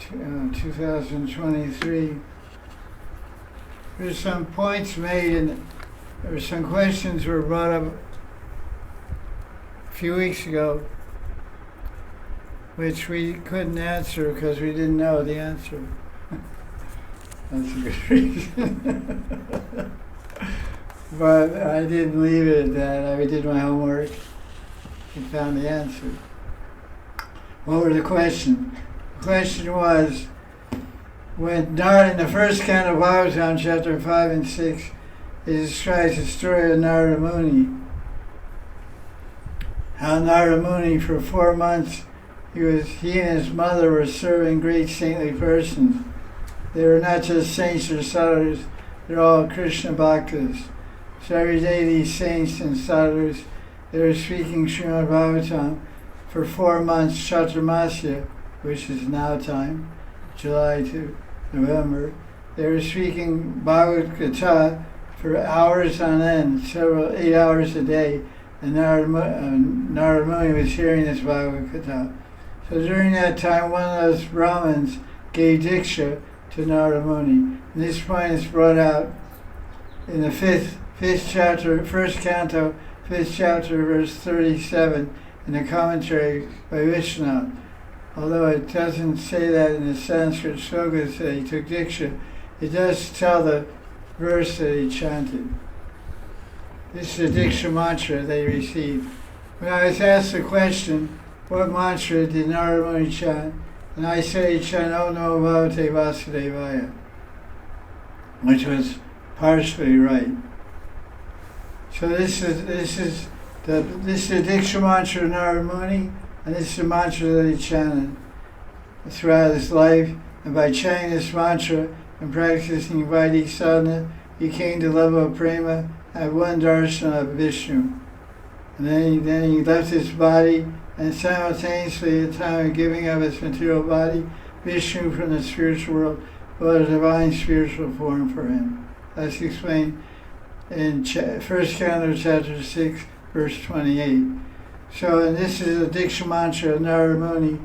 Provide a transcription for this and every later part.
2023. There's some points made, and there were some questions were brought up a few weeks ago, which we couldn't answer because we didn't know the answer. That's a good reason. But I didn't leave it at that. I did my homework and found the answer. What were the questions? The question was, when Narada, in the first canto of Bhagavatam, chapter 5 and 6, it describes the story of Narada Muni. How Narada Muni, for 4 months, he and his mother were serving great saintly persons. They were not just saints or sadhus, they're all Krishna bhaktas. So every day these saints and sadhus, they were speaking Srimad Bhagavatam for 4 months, Chaturmasya, which is now time, July to November. They were speaking Bhagavad Gita for hours on end, 8 hours a day, and Narada Muni was hearing this Bhagavad Gita. So during that time, one of those Brahmins gave Diksha to Narada Muni. And this point is brought out in the fifth chapter, first canto, 5th chapter, verse 37, in the commentary by Vishnu. Although it doesn't say that in the Sanskrit slokas that he took Diksha, it does tell the verse that he chanted. This is the Diksha mantra they received. When I was asked the question, what mantra did Narada Muni chant? And I said he chanted Om Namo Bhagavate Vasudevaya, which was partially right. So this is the Diksha mantra of Narada Muni, and this is the mantra that he chanted throughout his life. And by chanting this mantra and practicing Vaidhi sadhana, he came to the level of prema, had one darshan of Vishnu. And then he left his body, and simultaneously at the time of giving up his material body, Vishnu from the spiritual world brought a divine spiritual form for him. That's explained in first canto, chapter 6, verse 28. So, and this is the Diksha mantra of Narada Muni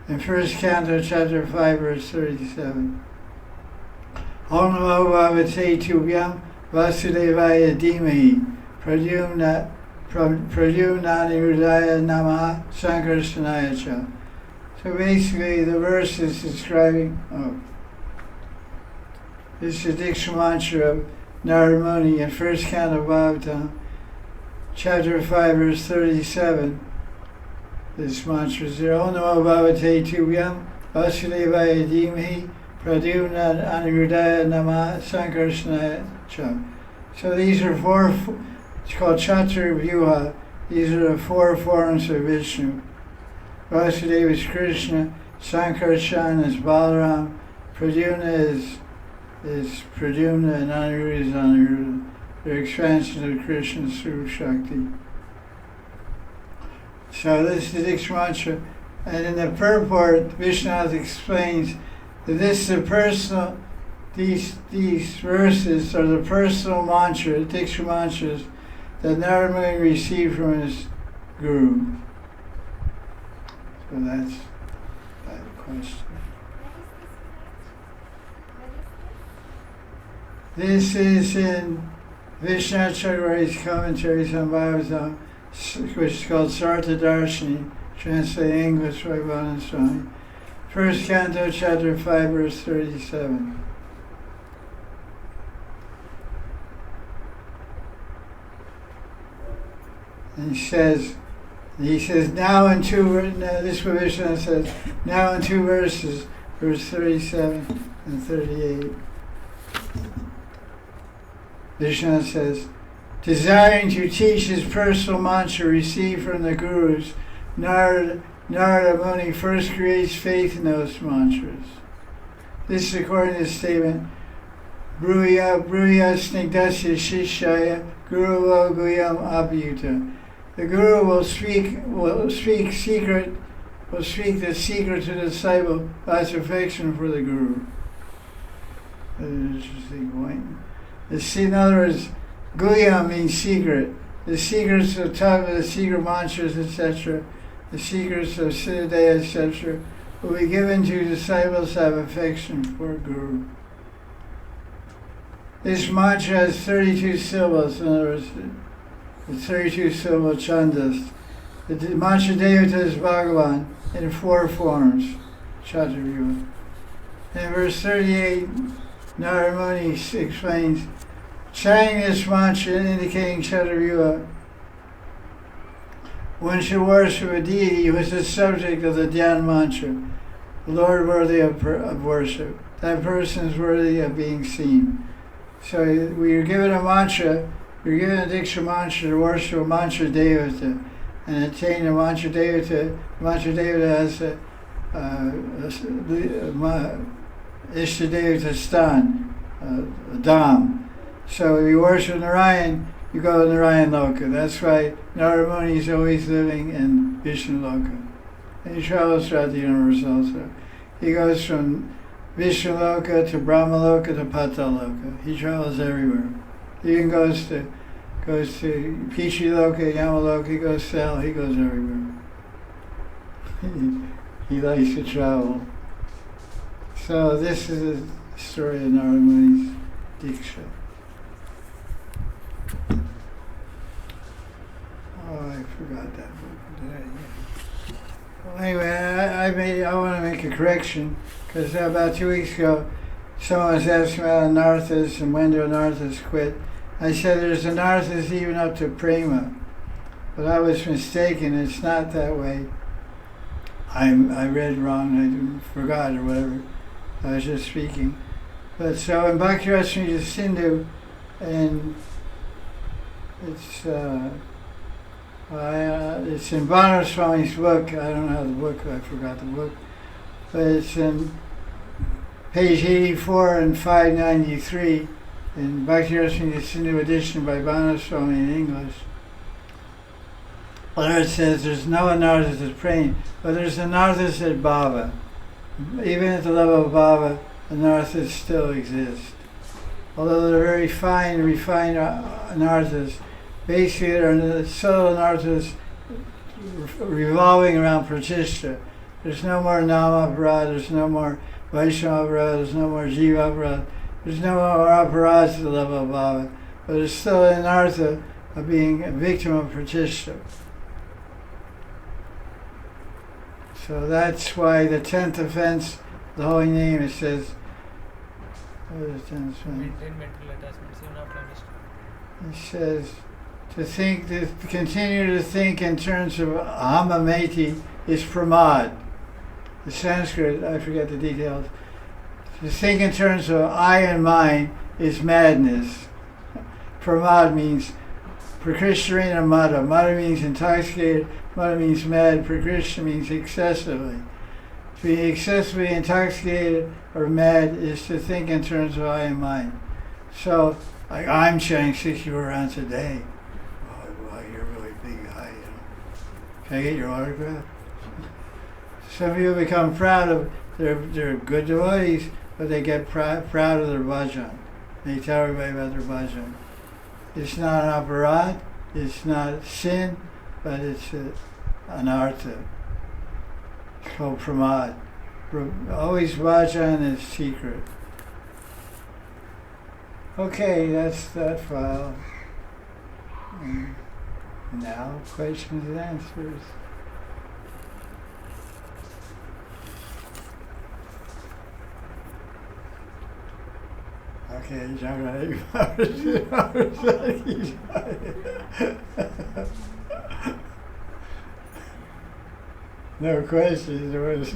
in first canto, chapter 5, verse 37. Om Namo Bhagavate Tubhyam Vasudevaya Dhimahi Pradyumnani Hridaya Namaha Sankarshanaya Cha. So basically the verse is describing, this is the Diksha mantra of Narada Muni in first canto of Bhagavatam, chapter 5, verse 37. This mantra is there. Om Namo Bhagavate Tubhyam Vasudevaya Dhimahi Pradyumnani Hridaya Namaha Sankarshanaya Cha. So these are it's called Chatur Vyuha. These are the 4 forms of Vishnu. Vasudeva is Krishna, Sankarshan is Balaram, Pradyumna is Pradyumna, and Aniruddha is Aniruddha. They're expansions of Krishna's Suru Shakti. So this is the Diksha mantra. And in the purport, Vishnu explains that this is the personal, these verses are the personal mantra, Diksha mantras, that Narada Muni received from his guru. So that's that question. This is in Vishnu Chakravarti's commentaries on Bhagavatam, which is called Sartha Darshini, translated in English by Madan Swami. First canto, chapter 5, verse 37. And he says, now in this Vishnu says, now in 2 verses, verse 37 and 38. Vishnu says, desiring to teach his personal mantra received from the gurus, Narada Muni first creates faith in those mantras. This is according to the statement, Bruya Snigdasya Shishaya Guru Guyam Abhyuta. The guru will speak the secret to the disciple as affection for the guru. That's an interesting point. In other words, Guya means secret. The secrets of the secret mantras, etc., the secrets of Siddhanta, etc., will be given to disciples who have affection for Guru. This mantra has 32 syllables, in other words, the 32 syllable chandas. The mantra Devata is Bhagavan in 4 forms, Chaturvyuha. In verse 38, Narada Muni explains, chanting this mantra indicating Chaturvyuha, one should worship a deity who is the subject of the Dhyan mantra, the Lord worthy of worship. That person is worthy of being seen. So we are given a mantra, we're given a Diksha mantra to worship a mantra Devata and attain a mantra Devata. Mantra Devata has a Ishta Devata Stan, a Dham. So if you worship Narayan, you go to Narayan Loka. That's why Narada Muni is always living in Vishnu Loka. And he travels throughout the universe also. He goes from Vishnu Loka to Brahma Loka to Patal Loka. He travels everywhere. He even goes to Pichi Loka, Yama Loka, he goes to hell, he goes everywhere. He likes to travel. So this is the story of Narada Muni's Diksha. Oh, I forgot that book. Did I? Well, anyway, I want to make a correction, because about 2 weeks ago, someone was asking about anarthas and when do anarthas quit. I said there's anarthas even up to prema, but I was mistaken. It's not that way. I read wrong. I forgot or whatever. I was just speaking. But so in Bhakti Rasamrita Sindhu, and it's in Bhanu Swami's book. I don't know the book. I forgot the book, but it's in page 84 and 593 in Bhakti Rasamrita Sindhu edition by Bhanu Swami in English. Where it says there's no anarthas at praying, but there's anarthas at bhava. Even at the level of bhava, anarthas still exist. Although they're very fine, refined anarthas, basically they're the subtle anarthas revolving around pratishta. There's no more nama aparad, there's no more vaishnava aparad, there's no more jiva aparad, there's no more aparads at the level of bhava, but there's still an anartha of being a victim of pratishta. So that's why the 10th offense, the holy name, it says, what is the 10th offense? It says, to continue to think in terms of ahamameti is pramad. The Sanskrit, I forget the details. To think in terms of I and mine is madness. Pramad means prakrisharena mada. Mada means intoxicated. Mada means mad. Prakrishna means excessively. To be excessively intoxicated or mad is to think in terms of I and mine. So, like I'm chanting 64 rounds a day. Well, you're a really big guy, you know. Can I get your autograph? Some people become proud of they're good devotees, but they get proud of their bhajan. They tell everybody about their bhajan. It's not an aparad, it's not sin, but it's an artha. It's called pramad. Always bhajan is secret. Okay, that's that file. And now, questions and answers. Okay, no questions. There was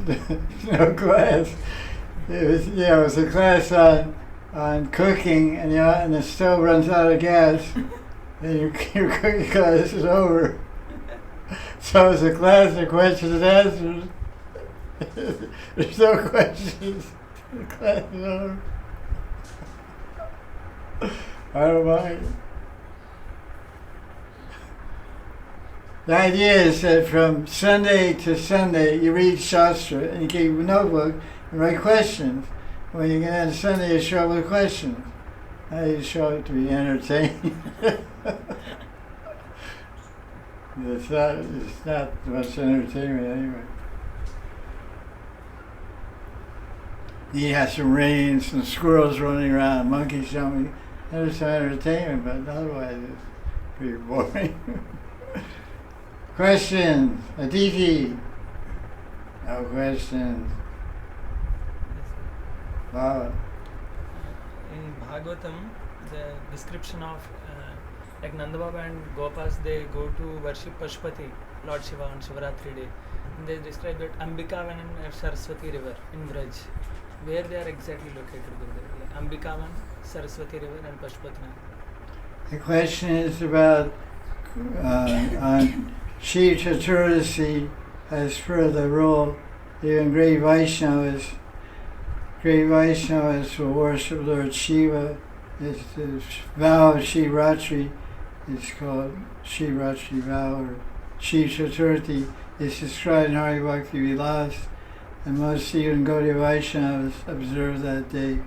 no class. It was a class on cooking, and and the stove runs out of gas, and your cooking class is over. So it's a class of questions and answers. There's no questions. The class is over. I don't mind. The idea is that from Sunday to Sunday you read Shastra and you keep a notebook and write questions. When you get on Sunday you show up with questions. Now you show up to be entertained. It's not much entertainment anyway. He has some rain, some squirrels running around, monkeys jumping. There's some entertainment, but otherwise it's pretty boring. Questions? Aditi? No questions. Wow. In Bhagavatam, the description of like Nanda Baba and Gopals, they go to worship Pashupati, Lord Shiva on Shivaratri day. And they describe that Ambikavan and Saraswati river in Braj. Where they are exactly located, Gurudev? Like Ambikavan, Saraswati river and Pashupatinath. The question is about on Shiv Chaturasi, as per the rule, even great Vaishnavas will worship Lord Shiva. It's the vow of Shivratri. It's called Shivratri vow, or Shiv Chaturthi. It's described in Hari Bhakti Vilas, and most even Gaudiya Vaisnavas observe that day.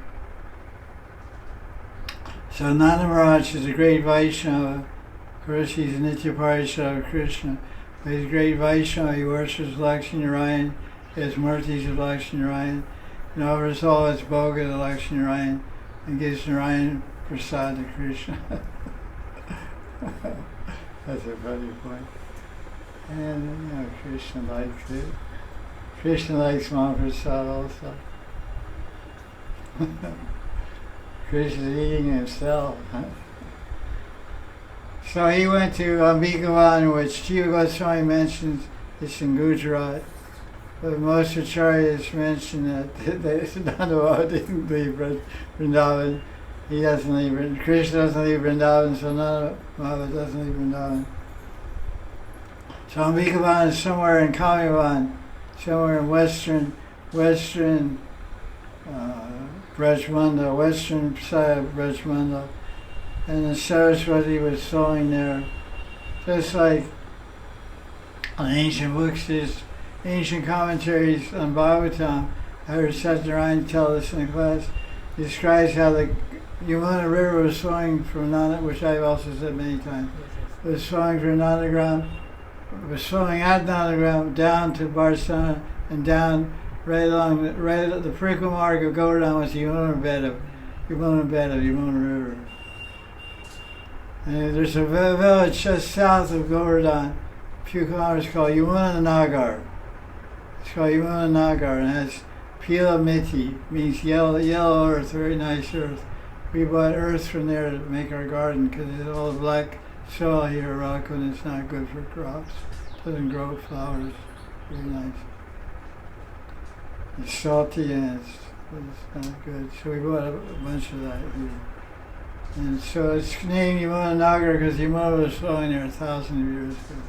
So Nanda Maharaj is a great Vaishnava. Of course, he's a Nitya Parishad of Krishna. But he's a great Vaishnava. He worships Lakshmi Narayan. He has murtis of Lakshmi Narayan. And offers all his bhoga to Lakshmi Narayan and gives Narayan prasad to Krishna. That's a funny point. And Krishna likes it. Krishna likes Mahaprasad also. Krishna's eating himself. So he went to Ambikavan, which Jiva Goswami mentions. It's in Gujarat. But most acharyas mention that Nanda Baba didn't leave Vrindavan. He doesn't leave. Krishna doesn't leave Vrindavan, so Nanda Baba doesn't leave Vrindavan. So Ambikavan is somewhere in Kamivan, somewhere in western Brajmanda, western side of Brajmanda, and the Saraswati was flowing there, just like on ancient books, ancient commentaries on Bhagavatam. I heard Satyanarayana tell us in class, describes how the Yamuna River was flowing from Nanda, which I've also said many times, was flowing from Nandagram, was flowing at Nandagram down to Barsana and down right along the Parikma mark of Govardhan was the Yamuna bed of Yamuna River. And there's a village just south of Govardhan, a few kilometers, called Yamuna Nagar. It's called Yamuna Nagar, and it has Pila Miti, means yellow earth, very nice earth. We bought earth from there to make our garden because it's all black soil here, rock, and it's not good for crops. It doesn't grow flowers. Very nice. It's salty and it's not good. So we bought a bunch of that here. And so it's named Yamuna Nagar because Yamuna was flowing there 1,000 years ago.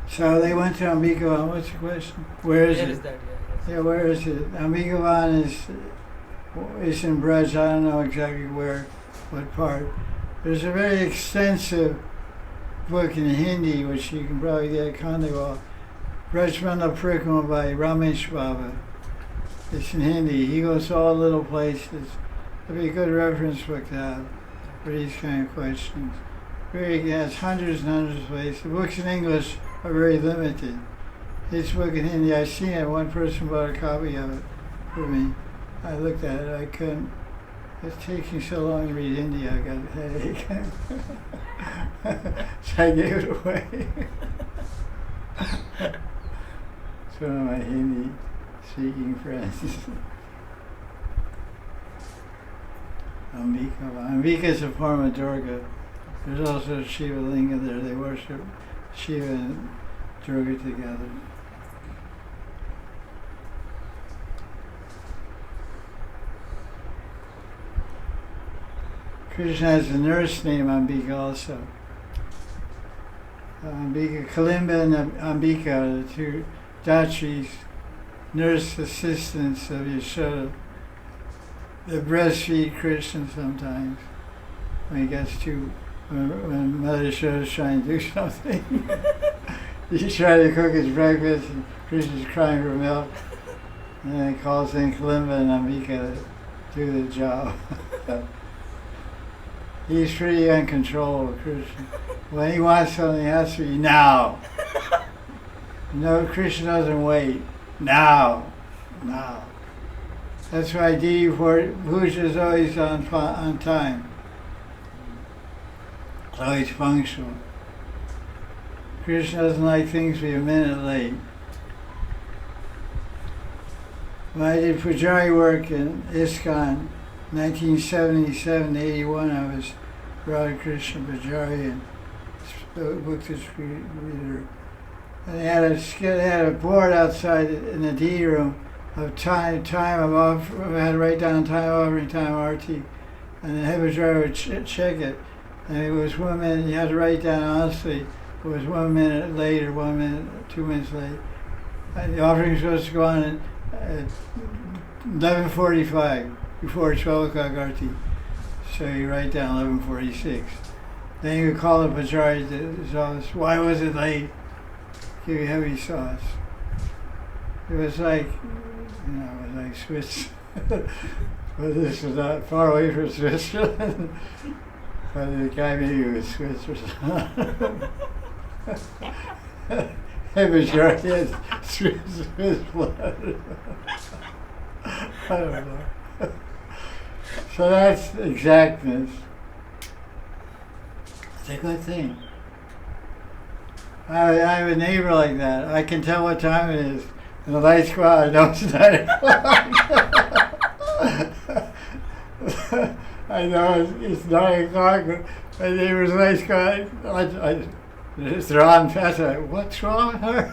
So they went to Ambikavan. What's the question? Where is it? Yeah, where is it? Ambikavan is in Braj. I don't know exactly where, what part. There's a very extensive book in Hindi, which you can probably get at Khandewal, Brajmanda Parikma by Ramesh Baba. It's in Hindi. He goes to all little places. It'd be a good reference book to have for these kind of questions. He has hundreds and hundreds of places. The books in English are very limited. His book in Hindi, I've seen it. One person bought a copy of it for me. I looked at it. I couldn't. It's taking so long to read Hindi, I got a headache. So I gave it away. It's one of my Hindi speaking friends. Ambika is a form of Durga. There's also Shiva Linga there. They worship Shiva and Durga together. Krishna has a nurse named Ambika also. Ambika, Kalimba and Ambika, the two Datris, nurse assistants of Yashoda. They breastfeed Krishna sometimes when he gets too, when Mother Yashoda's trying to do something. He's trying to cook his breakfast and Krishna's crying for milk. And then he calls in Kalimba and Ambika to do the job. He's pretty uncontrollable, Krishna. When he wants something, it has to be now. No, Krishna doesn't wait. Now. That's why Puja is always on time. It's always punctual. Krishna doesn't like things to be a minute late. When I did Pujari work in ISKCON, 1977 to 81, I was Radha Krishna Pujari and book distributor. And they had a board outside in the D room of time of off. I had to write down time offering, time arti, and the head Pujari would check it. And it was 1 minute. You had to write down honestly. It was 1 minute late or 1 minute, 2 minutes late. And the offering was supposed to go on at 11:45 before 12 o'clock arti. So you write down 11:46. Then you call the Pujari to his office. Why was it late? Give you heavy sauce. It was like, it was like Swiss. But this was not far away from Switzerland. But the guy maybe was Swiss or something. Heavy Pujari has Swiss blood. I don't know. So that's exactness. It's a good thing. I have a neighbor like that. I can tell what time it is. And the lights go out, I know it's 9 o'clock. I know it's 9 o'clock, but my neighbor's lights go out. They're on fast. I'm like, what's wrong with her?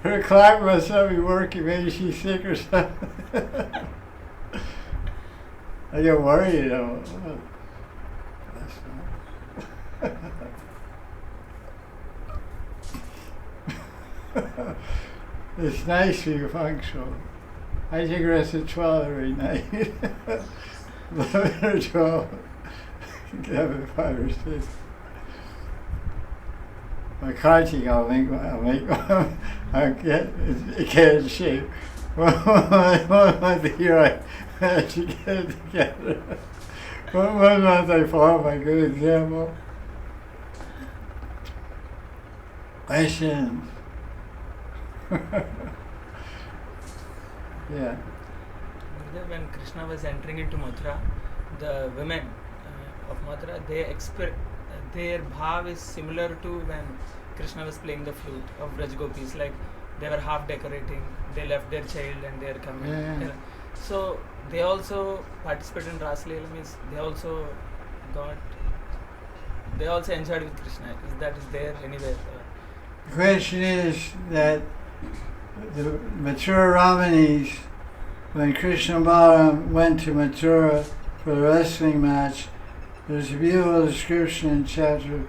Her clock must not be working. Maybe she's sick or something. I get worried, It's nice to be punctual. I take rest at 12 every night. 11 or 12. Get up at 5 or 6. My karting, I'll get in shape. One month a year I should get it together. One month I follow my good example. Questions? Yeah. When Krishna was entering into Mathura, the women of Mathura, their bhav is similar to when Krishna was playing the flute of Braj Gopis. Like they were half decorating, they left their child and they are coming. Yeah. So they also participate in Ras Leela, means they also enjoyed with Krishna. Is there anywhere? The question is that the Mathura Ramanis, when Krishna and Balaram went to Mathura for the wrestling match, there's a beautiful description in chapter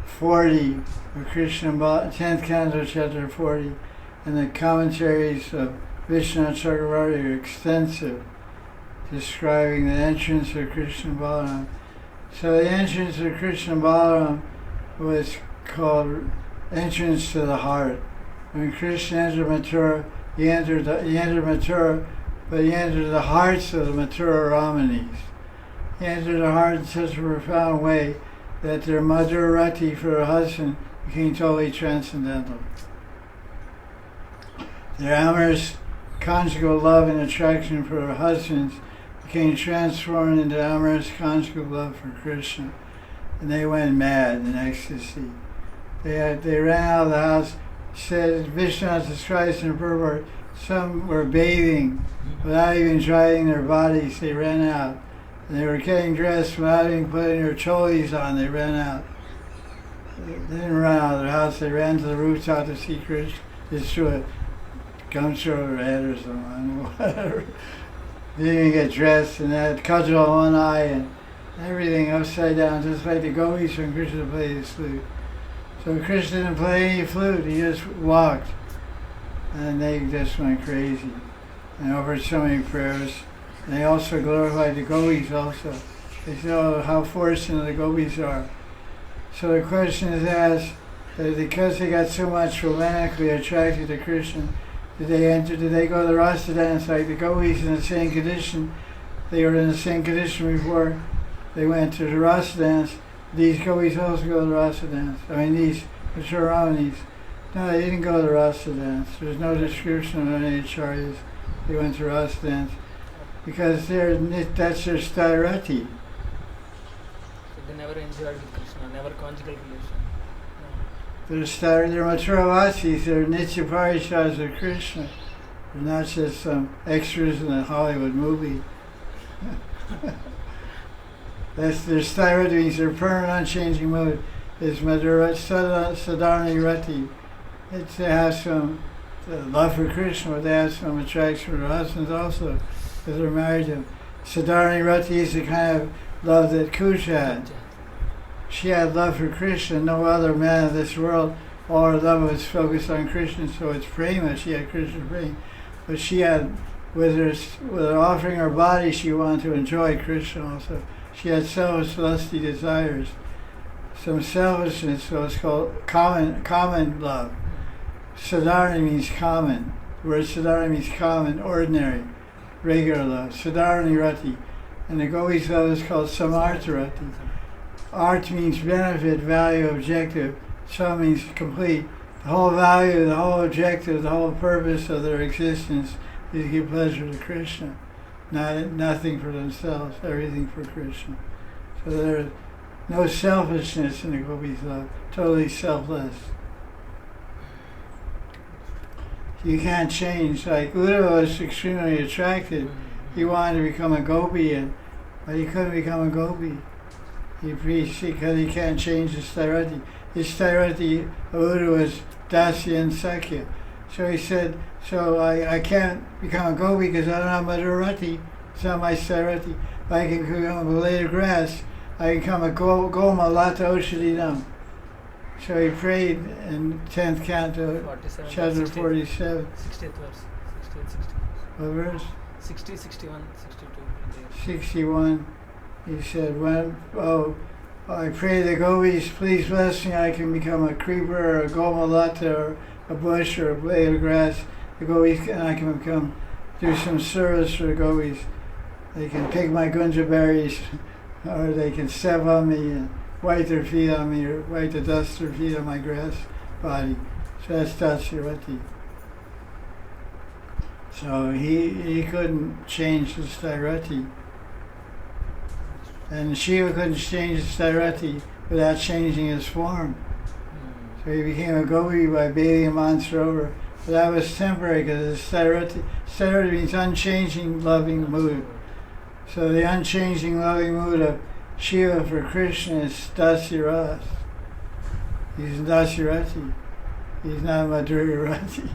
40 of Krishna and Balaram, 10th canto, chapter 40, and the commentaries of Vishnu Chakravarti are extensive, describing the entrance of Krishna and Balaram. So the entrance of Krishna and Balaram was called entrance to the heart. When Krishna entered Mathura, he entered Mathura, but he entered the hearts of the Mathura Ramanis. He entered the heart in such a profound way that their Madhura Rati for her husband became totally transcendental. Their amorous conjugal love and attraction for her husbands became transformed into amorous conjugal love for Krishna, and they went mad in ecstasy. They ran out of the house. Said Vishnu describes in the purport, some were bathing without even drying their bodies. They ran out. And they were getting dressed without even putting their cholis on. They ran out. They didn't run out of their house. They ran to the rooftop to see Krishna. Just threw a gumshoe over their head or something, whatever. They didn't even get dressed, and they had cudgel on one eye and everything upside down, just like the gopis when Krishna played his flute. So Krishna didn't play any flute, he just walked. And they just went crazy and offered so many prayers. And they also glorified the gopis also. They said, oh, how fortunate the gopis are. So the question is asked, that because they got so much romantically attracted to Krishna, did they go to the rasa dance like the gopis in the same condition? They were in the same condition before they went to the rasa dance. These gopis also go to the rasa dance. I mean, these Mathura Ramanis, No, they didn't go to Rasa dance. There's no description of any acharyas. They went to Rasa dance because that's their sthairati. So they never enjoyed with Krishna, never conjugal relation. They're Maturavasis, they're Nitya Parishads of Krishna. They're not just some extras in a Hollywood movie. That's their sthairati, means their permanent unchanging mood is Sadhana Rati. It's they have some love for Krishna, but they have some attraction for their husbands also, because they're married to him. Sadhana Rati is the kind of love that Kusha had. She had love for Krishna, no other man of this world. All her love was focused on Krishna, so it's prema, she had Krishna prema. But she had, with her offering her body, she wanted to enjoy Krishna also. She had selfish, lusty desires. Some selfishness, so it's called common love. Sadharana means common. The word sadharana means common, ordinary, regular love. Sadharani rati. And the gopis' love is called samartha rati. Art means benefit, value, objective. Sam means complete. The whole value, the whole objective, the whole purpose of their existence is to give pleasure to Krishna. Nothing for themselves, everything for Krishna. So there's no selfishness in the gopis' love, totally selfless. You can't change. Like Uddhava was extremely attracted. He wanted to become a gopi, but he couldn't become a gopi. He preached because he can't change his sthairati. His sthairati of Uddhava was dasya and sakya. So he said, I can't become a gopi because I don't have madhurati. It's not my sthairati. If I can become a blade of grass, I can become a goma lata oshadinam. So he prayed in 10th canto, chapter 47. 60th verse. 60th, 60. What verse? 60, 61, 62. 61. He said, I pray the gopis, please bless me, I can become a creeper or a gomalata or a bush or a blade of grass. The gopis, and I can do some service for the gopis. They can pick my gunja berries, or they can step on me and wipe their feet on me, or wipe the dust of their feet on my grass body. So that's Dasyarati. So he couldn't change the sthairati. And Shiva couldn't change his sthairati without changing his form. So he became a gopi by bathing a Mansarovar. But that was temporary because his sthairati means unchanging, loving mood. So the unchanging, loving mood of Shiva for Krishna is Dasyaras. He's Dasyarati. He's not Madhurya Rati.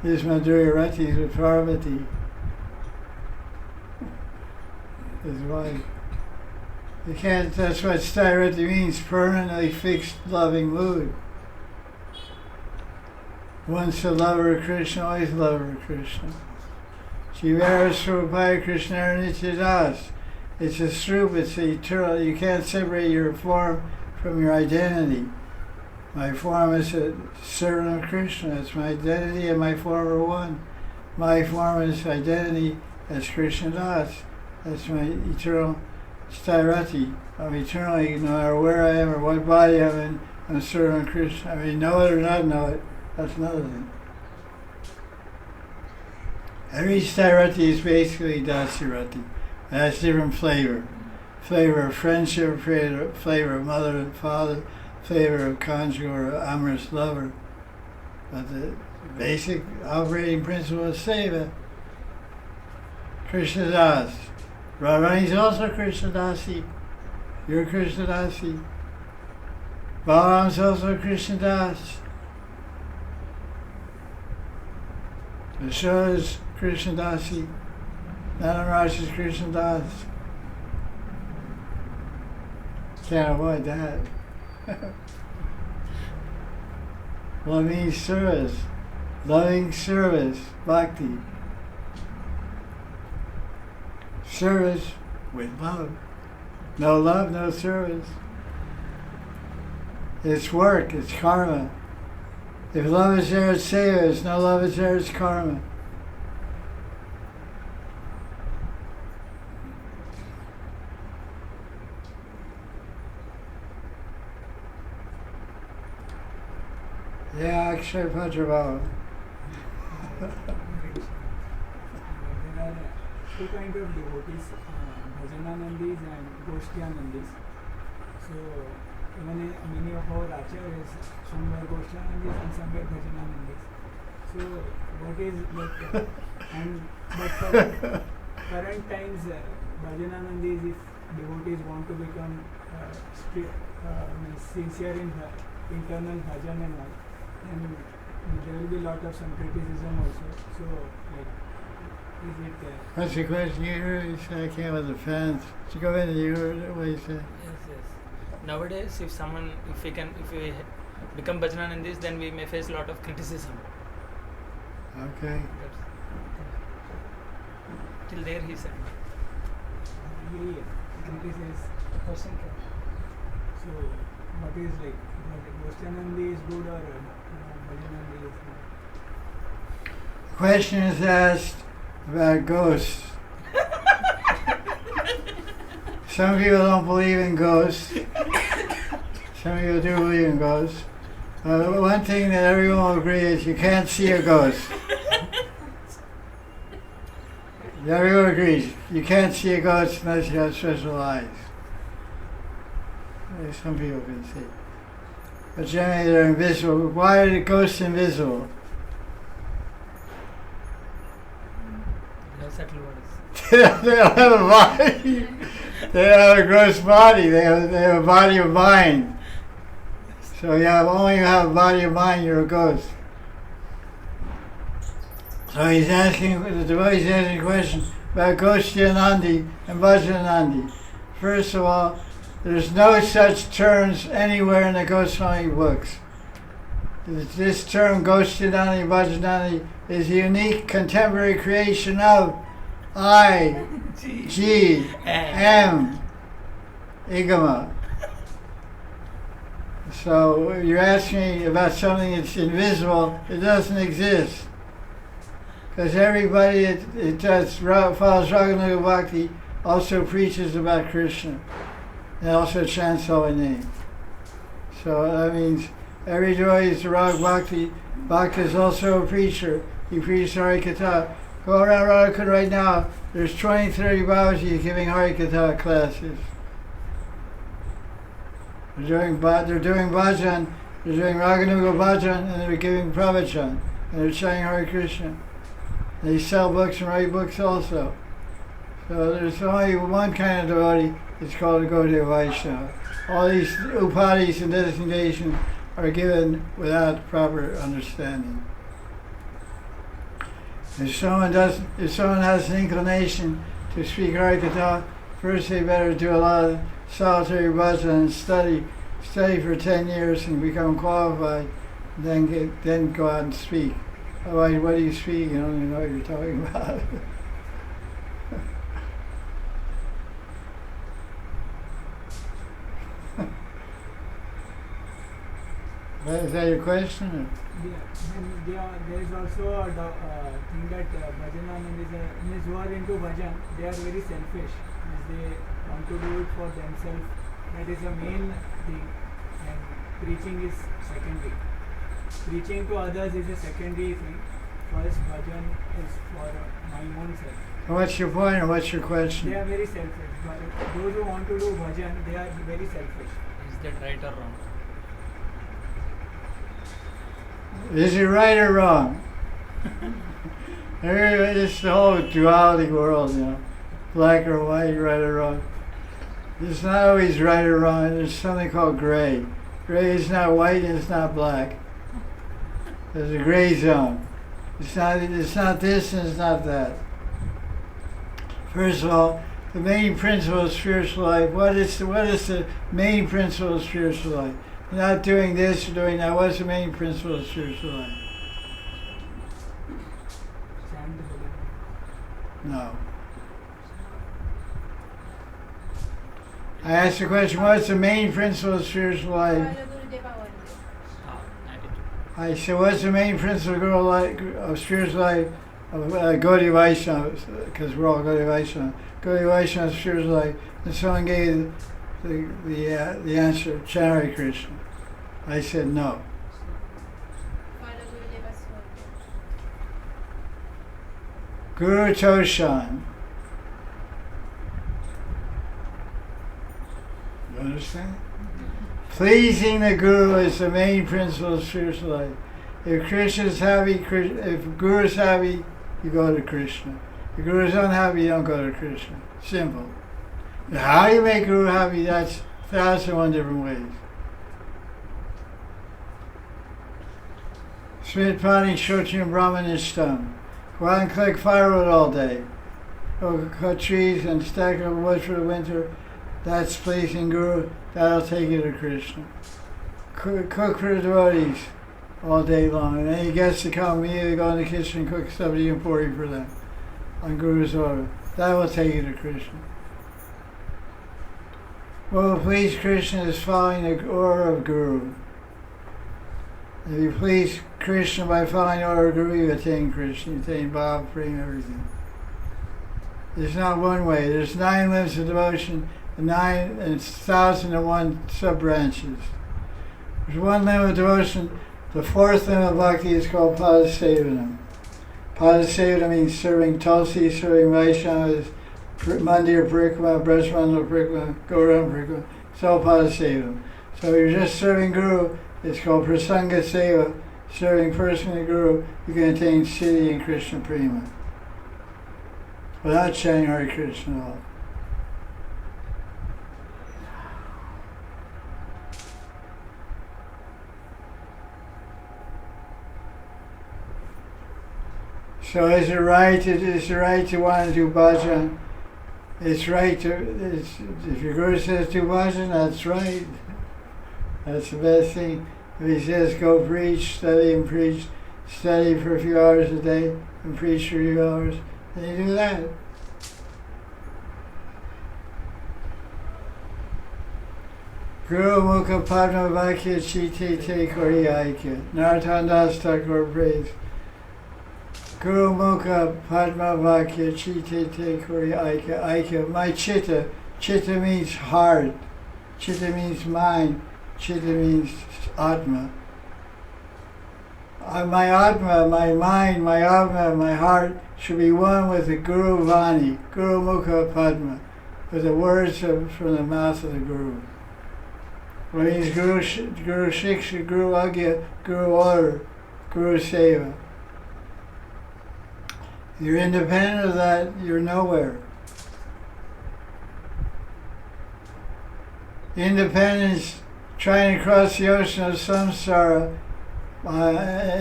His Madhurya Rati is with Parvati, his wife. You can't, that's what sthairati means, permanently fixed loving mood. Once a lover of Krishna, always a lover of Krishna. Jivara Swarupaya Krishna Nityadas. It's a srup, it's eternal. You can't separate your form from your identity. My form is a servant of Krishna. It's my identity and my form are one. My form is identity as Krishna Das. That's my eternal sthairati. I'm eternally, no matter where I am or what body I'm in, I'm a servant of Krishna. I mean, know it or not know it, that's another thing. Every sthairati is basically Dasyarati. It has different flavor. Flavor of friendship, flavor of mother and father, flavor of conjugal or amorous lover. But the basic operating principle is Seva. Krishna Das. Radharani is also Krishna Dasi. You're Krishna Dasi. Balaram is also Krishna Das. Yashoda is Krishna Dasi. Maharaj is Krishna Das. Can't avoid that. Well, it means service, loving service, bhakti. Service with love. No love, no service. It's work, it's karma. If love is there, it's seva. If no love is there, it's karma. Yeah, Akshay Bhadrabhava. There are two kinds of devotees, Bhajananandis and Goshtyanandis. So even many of our acharyas, some were Goshtyanandis and some were Bhajananandis. So what is but for current times, Bhajananandis, if devotees want to become sincere in internal bhajan and all, then there will be lot of some criticism also. So like, is it? What's the question you heard? You said, I can't with the fans. Did you go in and you heard what you said? Yes. Nowadays, if we become Bhajananandis, then we may face a lot of criticism. Okay. Till there he said. Criticism. So what is like? Goshtyanandi is good or Bhajanandi is good? Question is asked about ghosts. Some people don't believe in ghosts. Some people do believe in ghosts. One thing that everyone will agree is you can't see a ghost. Everyone agrees. You can't see a ghost unless you have special eyes. Some people can see. But generally they're invisible. Why are the ghosts invisible? They don't have a body. They don't have a gross body. They have a body of mind. So only you have a body of mind, you're a ghost. So the devotee's asking a question about Goshtyanandi and Bhajananandi. First of all, there's no such terms anywhere in the Goswami books. This term Goshtyanandi Bhajanandi is a unique contemporary creation of I.G.M. Igama. So you're asking me about something that's invisible. It doesn't exist. Because everybody that follows Raganuga Bhakti also preaches about Krishna. And also chants holy name. So that means every devotee is Rag Bhakti. Bhakti is also a preacher. He preaches Hari Katha. Go around Radha Kunda right now. There's 20, 30 Babaji giving Hari Katha classes. They're doing bhajan, they're doing Raganuga bhajan, and they're giving pravachan. And they're chanting Hare Krishna. They sell books and write books also. So there's only one kind of devotee. It's called a Gaudiya Vaisnava. All these upadhis and designations are given without proper understanding. If someone has an inclination to speak Hari Katha, first they better do a lot of solitary bhajan and study for 10 years and become qualified, then go out and speak. Otherwise, what do you speak? You don't even know what you're talking about. Is that your question? Or? Yeah. There is also a thing that Bhajananandis who are into bhajan, they are very selfish. They want to do it for themselves. That is the main thing. And preaching is secondary. Preaching to others is a secondary thing. First, bhajan is for my own self. What's your point or what's your question? They are very selfish. But those who want to do bhajan, they are very selfish. Is that right or wrong? Is it right or wrong? It's the whole duality world, black or white, right or wrong. It's not always right or wrong. There's something called gray. Gray is not white and it's not black. There's a gray zone. It's not this and it's not that. First of all, the main principle of spiritual life. What is the main principle of spiritual life? You're not doing this or doing that. What's the main principle of spiritual life? No. I asked the question, what's the main principle of spiritual life? I said, what's the main principle of spiritual life of Gaudiya Vaisnava? Because we're all Gaudiya Vaisnava. Gaudiya Vaisnava spiritual life. And someone gave the answer, chant Hare Krishna. I said no. Guru Toshan. You understand? Pleasing the Guru is the main principle of spiritual life. If Krishna's happy, if Guru's happy, you go to Krishna. If Guru's unhappy, you don't go to Krishna. Simple. Now, how you make Guru happy, that's 1,001 different ways. Smit Pani Shochim Brahmanishtam. Go out and collect firewood all day. Go cut trees and stack up wood for the winter. That's pleasing Guru. That'll take you to Krishna. Cook for the devotees all day long. And any guests to come, immediately go in the kitchen and cook something important for them on Guru's order. That will take you to Krishna. Well, please Krishna is following the order of Guru. If you please Krishna by following the order of Guru, you attain Krishna, you attain Bhav, Prem, everything. There's not one way. There's 9 limbs of devotion and 1,001 sub-branches. There's one limb of devotion. The 4th limb of bhakti is called Padasevanam. Padasevanam means serving Tulsi, serving Vaishnavas, Mandir Parikrama, Brajmandal Parikrama, Gauram Parikrama. It's all Padasevanam. So if you're just serving Guru, it's called Prasanga Seva, serving personally Guru. You can attain Siddhi and Krishna Prema without chanting Hare Krishna at all. So is it right to want to do bhajan? It's right to, if your Guru says do bhajan, that's right. That's the best thing. If he says go preach, study and preach, study for a few hours a day and preach for a few hours, then you do that. Guru Mukha Padma Vakya Chite Te Kori Aikya. Narottam Das Thakur prays. Guru Mukha Padma Vakya Chite Te Kori Aikya. Aikya, my chitta. Chitta means heart. Chitta means mind. Chitta means Atma. My Atma, my mind, my Atma, my heart should be one with the Guru Vani, Guru Mukha Padma, with the words from the mouth of the Guru. What means Guru Shiksha, Guru Agya, Guru Order, Guru Seva. If you're independent of that, you're nowhere. Independence, trying to cross the ocean of samsara,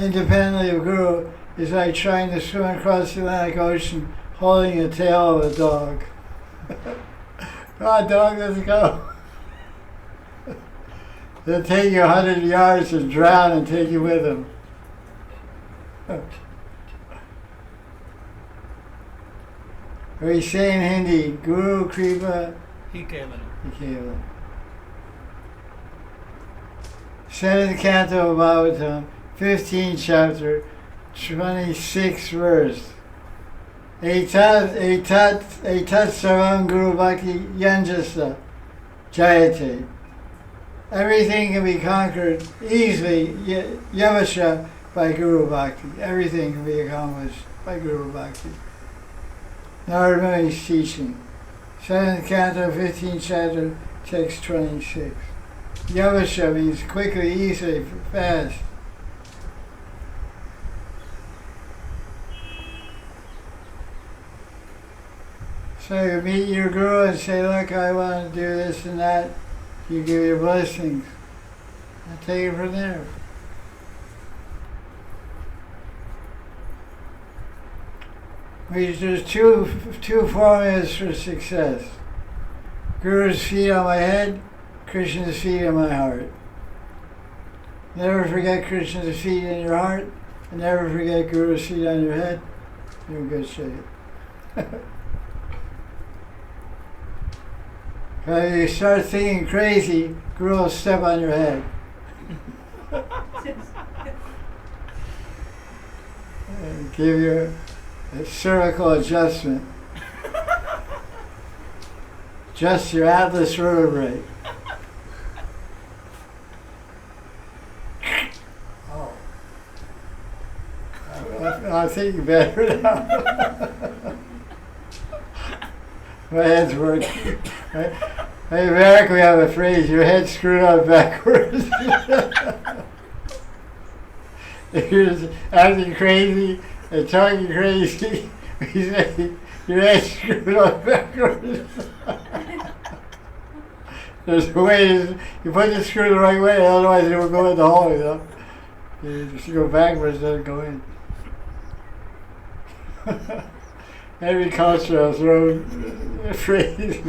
independently of Guru, is like trying to swim across the Atlantic Ocean holding the tail of a dog. Come on, dog, let's go. They'll take you 100 yards and drown and take you with them. We say in Hindi, Guru Kripa Hi Kevalam. Kevalam. 7th canto of Bhagavatam, 15th chapter, 26th verse. Etat sarvam Guru Bhakti yanjasa jayate. Everything can be conquered easily, yavasha, by Guru Bhakti. Everything can be accomplished by Guru Bhakti. Narada Muni's teaching. 7th canto, 15th chapter, text 26. Yavasha means quickly, easily, fast. So you meet your Guru and say, look, I want to do this and that. You give your blessings. I'll take it from there. There's two formulas for success. Guru's feet on my head, Krishna's feet on my heart. Never forget Krishna's feet in your heart, and never forget Guru's feet on your head. You're in good shape. If you start thinking crazy, Guru will step on your head. And give you a cervical adjustment. Just your atlas vertebrae. Oh. I think better now. My head's working. Right? In America we have a phrase, your head's screwed on backwards. If you're just acting crazy and talking crazy, we say, your head's screwed on backwards. There's a way, you put the screw the right way, otherwise it will go in the hole, you know. If you go backwards, it doesn't go in. Every culture has their own phrase.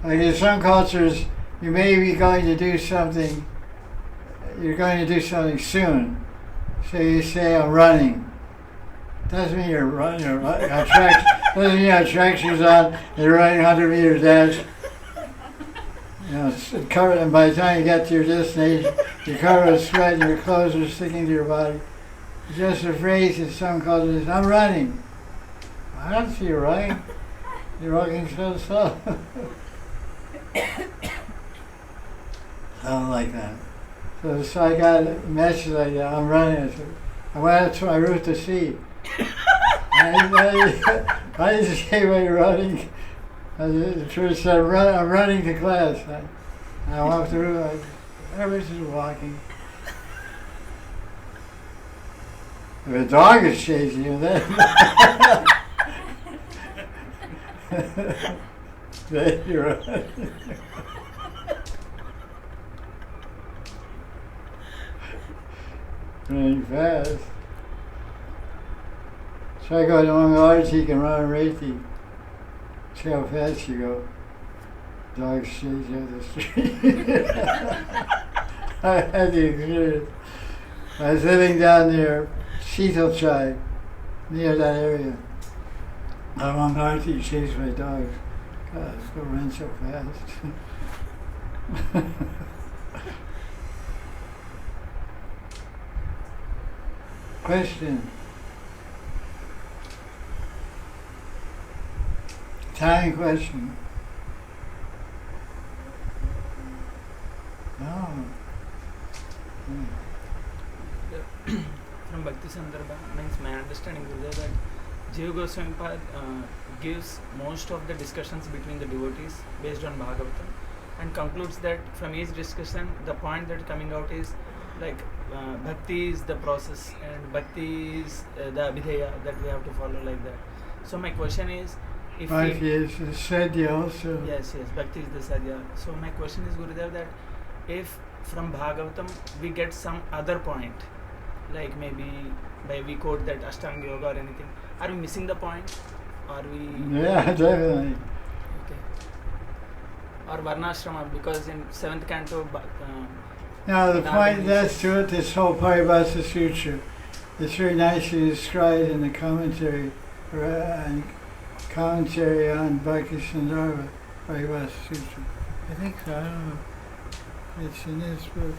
Like in some cultures, you may be going to do something, you're going to do something soon. So you say, I'm running. Doesn't mean you're running, doesn't mean you have track shoes on and you're running 100 meters dash. You know, it's covered, and by the time you get to your destination, you're covered with sweat and your clothes are sticking to your body. It's just a phrase in some cultures, I'm running. I don't see you running. You're walking so slow. Something like that. So I got a message like that, I'm running. I said, I went out to my route to sea. I just say when you're running. The church said, I'm running to class. I walked through, everybody's just walking. If a dog is chasing you, then you're running. Running fast. Try going among large, he can run and race you. See how fast you go. Dogs chase you up the street. I had the experience. I was living down near Sheetal, near that area. Among large, he chased my dogs. God, it's going to run so fast. Question. Tiny question. No. From Bhakti Sandarbha, means my understanding is that Jiva Goswami gives most of the discussions between the devotees based on Bhagavatam and concludes that from each discussion the point that coming out is like Bhakti is the process and Bhakti is the Abhideya that we have to follow like that. So my question is, if Bhakti is the sadhya also. Yes, Bhakti is the sadhya. So my question is, Gurudev, that if from Bhagavatam we get some other point, like maybe by we quote that Ashtanga Yoga or anything, are we missing the point? Are we? Yeah, definitely. Okay. Or Varnashrama, because in 7th canto. Now the point that's to it, this whole Paribhasa Sutra, it's very nicely described in the commentary on Bhakti Sandarbha, Paribhasa Sutra. I think so, I don't know. It's in this book.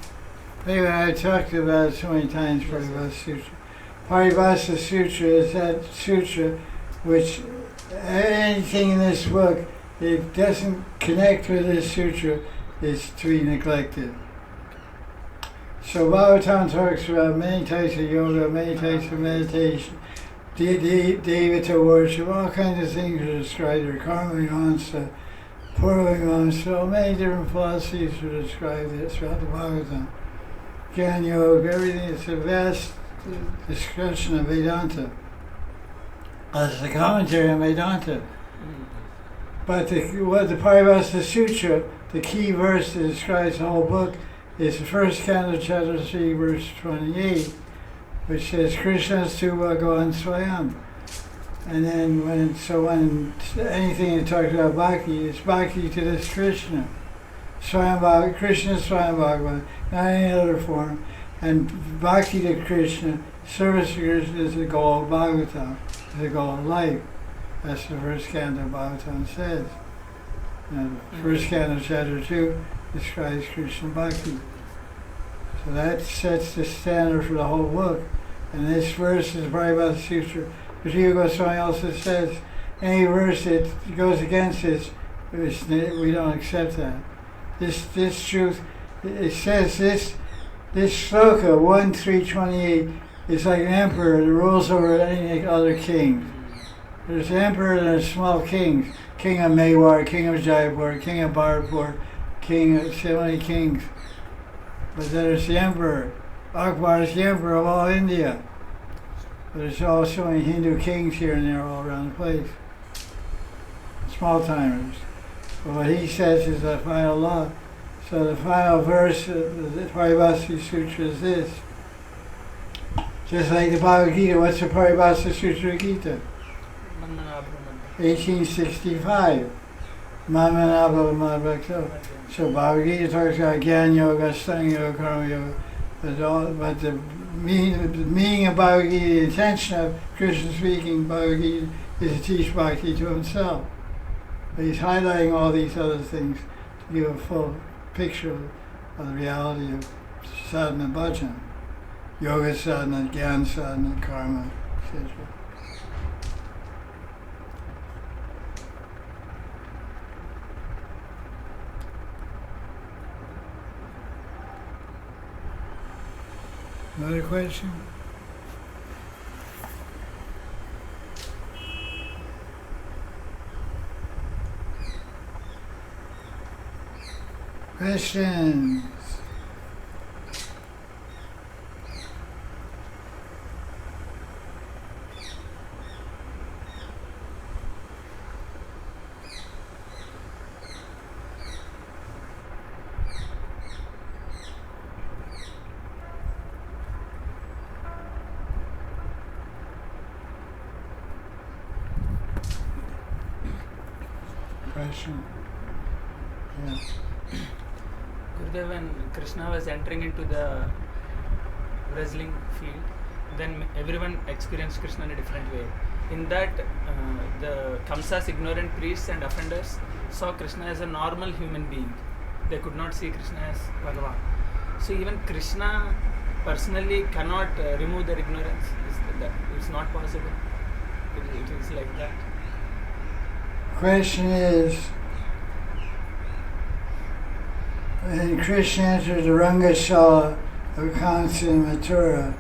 Anyway, I talked about it so many times, Paribhasa Sutra. Paribhasa Sutra is that sutra which anything in this book, it doesn't connect with this sutra, is to be neglected. So Bhagavatam talks about many types of yoga, many types of meditation, Devata worship, all kinds of things are described there. Karma Mimamsa, Purva Mimamsa, many different philosophies are described there throughout the Bhagavatam. Jnana Yoga, everything, it's a vast discussion of Vedanta. That's the commentary on Vedanta. But what the Paribhasa Sutra, the key verse that describes the whole book, is the first canto, chapter 3, verse 28, which says, Krishna's tu Bhagavan Swayam. And then when anything that talks about Bhakti, it's Bhakti to this Krishna. Swayam Bhagavan, Krishna Swayam Bhagavan, not any other form. And Bhakti to Krishna, service to Krishna is the goal of Bhagavatam, is the goal of life. That's the first canto of Bhagavatam says. And the first canto, chapter 2, describes Krishna Bhakti. So that sets the standard for the whole book. And this verse is Paribhasa Sutra. But Jiva Goswami also says, any verse that goes against this, we don't accept that. this truth. It says this sloka 1:328 is like an emperor that rules over any other king. There's an emperor and there's small kings. King of Mewar, king of Jaipur, king of Bhartpur, king of so many kings. But there's the emperor. Akbar is the emperor of all India. But there's also many Hindu kings here and there all around the place. Small timers. But what he says is the final law. So the final verse of the Paribhasa Sutra is this. Just like the Bhagavad Gita, what's the Paribhasa Sutra Gita? 1865. So Bhagavad Gita talks about Gyan Yoga, Stang Yoga, Karma Yoga. But the meaning of Bhagavad Gita, the intention of Krishna speaking Bhagavad Gita is to teach bhakti to himself. But he's highlighting all these other things to give a full picture of the reality of sadhana bhajan. Yoga sadhana, Gyan sadhana, karma, etc. Another question? Questions? Question? Yeah. Gurudev, when Krishna was entering into the wrestling field, then everyone experienced Krishna in a different way. In that, the Kamsa's ignorant priests and offenders saw Krishna as a normal human being. They could not see Krishna as Bhagavan. So even Krishna personally cannot remove their ignorance. It's not possible. It is like that. Question is, when Krishna entered the Rangashala of Kansa and Mathura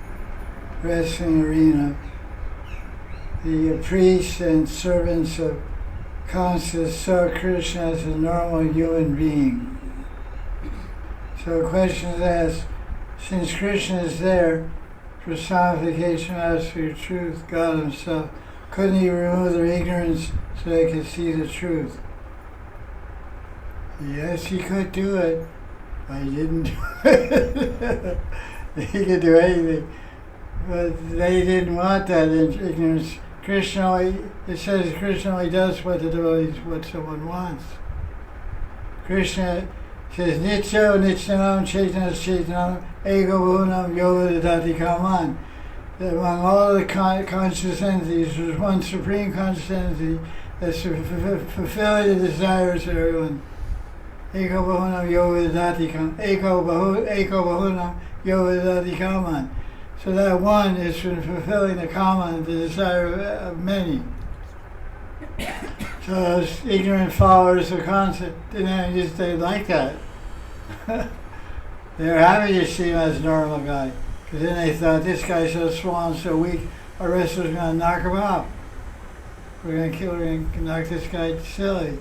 wrestling arena, the priests and servants of Kansa saw Krishna as a normal human being. So the question is asked, since Krishna is there, personification of absolute truth, God himself, couldn't he remove their ignorance so they could see the truth? Yes, he could do it, but he didn't do it. He could do anything, but they didn't want that ignorance. Krishna only, it says Krishna only does what the devotees, what someone wants. Krishna says, Nityo Nityanam Chaitanya Chaitanam Ego Bhunam Yoga Dadati Kaman. That among all the conscious entities, there's one supreme conscious entity that's fulfilling the desires of everyone. Eko Bahunam Yoga Dadati Kaman. Eko Bahunam Yoga Dadati Kaman. So that one is fulfilling the kaman, the desire of many. So those ignorant followers of concept they like that. They were happy to see him as a normal guy, because then they thought, this guy's so small and so weak, our wrestlers are going to knock him out. We're going to kill him and knock this guy silly.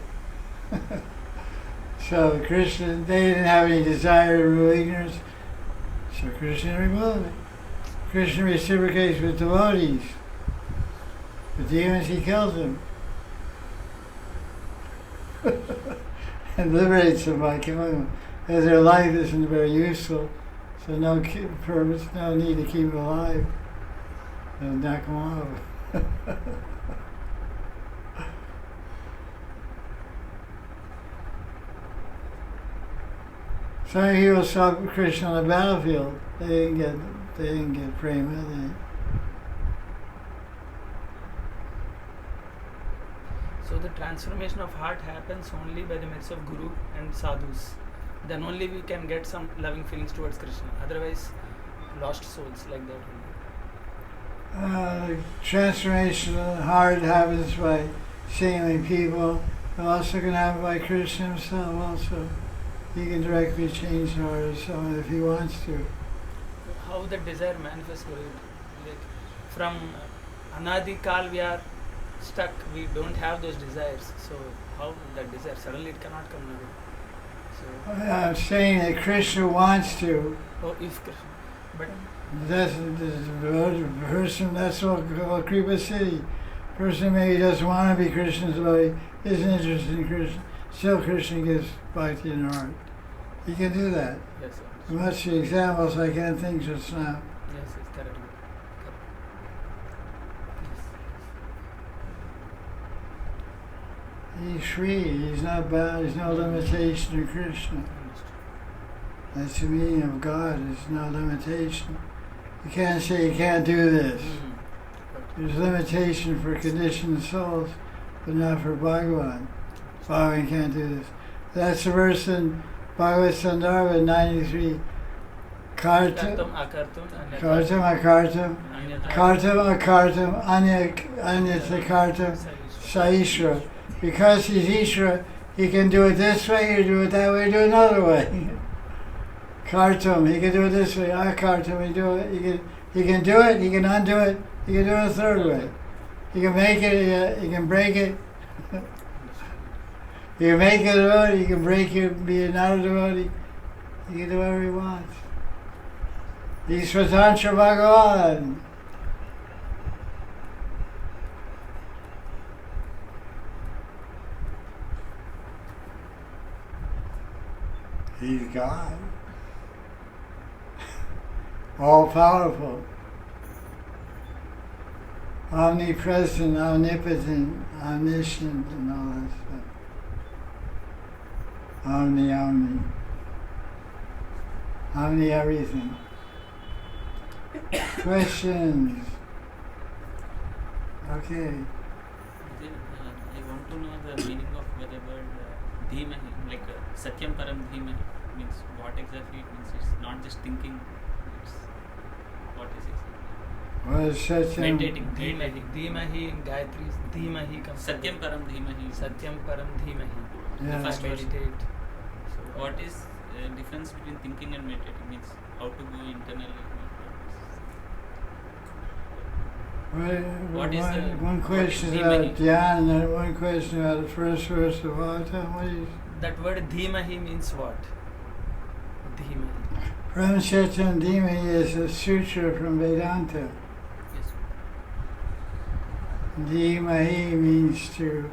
So Krishna, they didn't have any desire to remove ignorance, so Krishna removed it. Krishna reciprocates with devotees. With demons, he kills them. And liberates them by killing them. Because their life isn't very useful, so no purpose, no need to keep them alive. They'll knock them off. Some people saw Krishna on the battlefield. They didn't get prema. So the transformation of heart happens only by the merits of Guru and Sadhus. Then only we can get some loving feelings towards Krishna. Otherwise, lost souls like that. Transformation of the heart happens by saintly people. It also can happen by Krishna himself also. He can directly change the heart of someone if he wants to. How the desire manifests, like from Anadi Kal we are stuck, we don't have those desires. So how that desire, suddenly it cannot come now. So, I'm saying that Krishna wants to. oh, if Krishna, but That's the person, that's what Kripa City. Person maybe doesn't want to be Krishna's body, isn't interested in Krishna. Still Krishna gives bhakti in the heart. He can do that. yes, sir. Much the examples I can't think just now. Yes, yes, correct. He's free, he's not bound, there's no limitation to Krishna. That's the meaning of God, there's no limitation. You can't say you can't do this. There's limitation for conditioned souls, but not for Bhagavan. Bhagavan can't do this. That's the verse in Bhagavad Sandarbha 93. Kartam akartam, kartam akartam, anyata kartam, saishra. Because he's Ishra, he can do it this way, or do it that way, or do it another way. Kartam, he can do it this way. Akartam, he can do it, he can undo it, he can do it a third way. He can make it, he can break it. He can make it a devotee, he can break it, be not a devotee. He can do whatever he wants. He's Swatantra Bhagavan. He's God. All powerful. Omnipresent, omnipotent, omniscient, and all that stuff. Omni. Omni everything. Questions? Okay. Then I want to know the meaning of the word Dhimahi, like Satyam Param Dhimahi means what exactly it means. It's not just thinking, it's what is it? What is Satyam? Meditating. Dhimahi in Gayatri, Dhimahi comes. Satyam Param Dhimahi. Satyam Param Dhimahi. Yeah. The first verse. Meditate. So What is the difference between thinking and meditating? Means how to go internally. What is one question what is about Dhimahi? Dhyan and then one question about the first verse of Bhagavatam. What is that word Dhimahi means what? Dhimahi. Param Satyam Dhimahi is a sutra from Vedanta. Yes. Dhimahi means to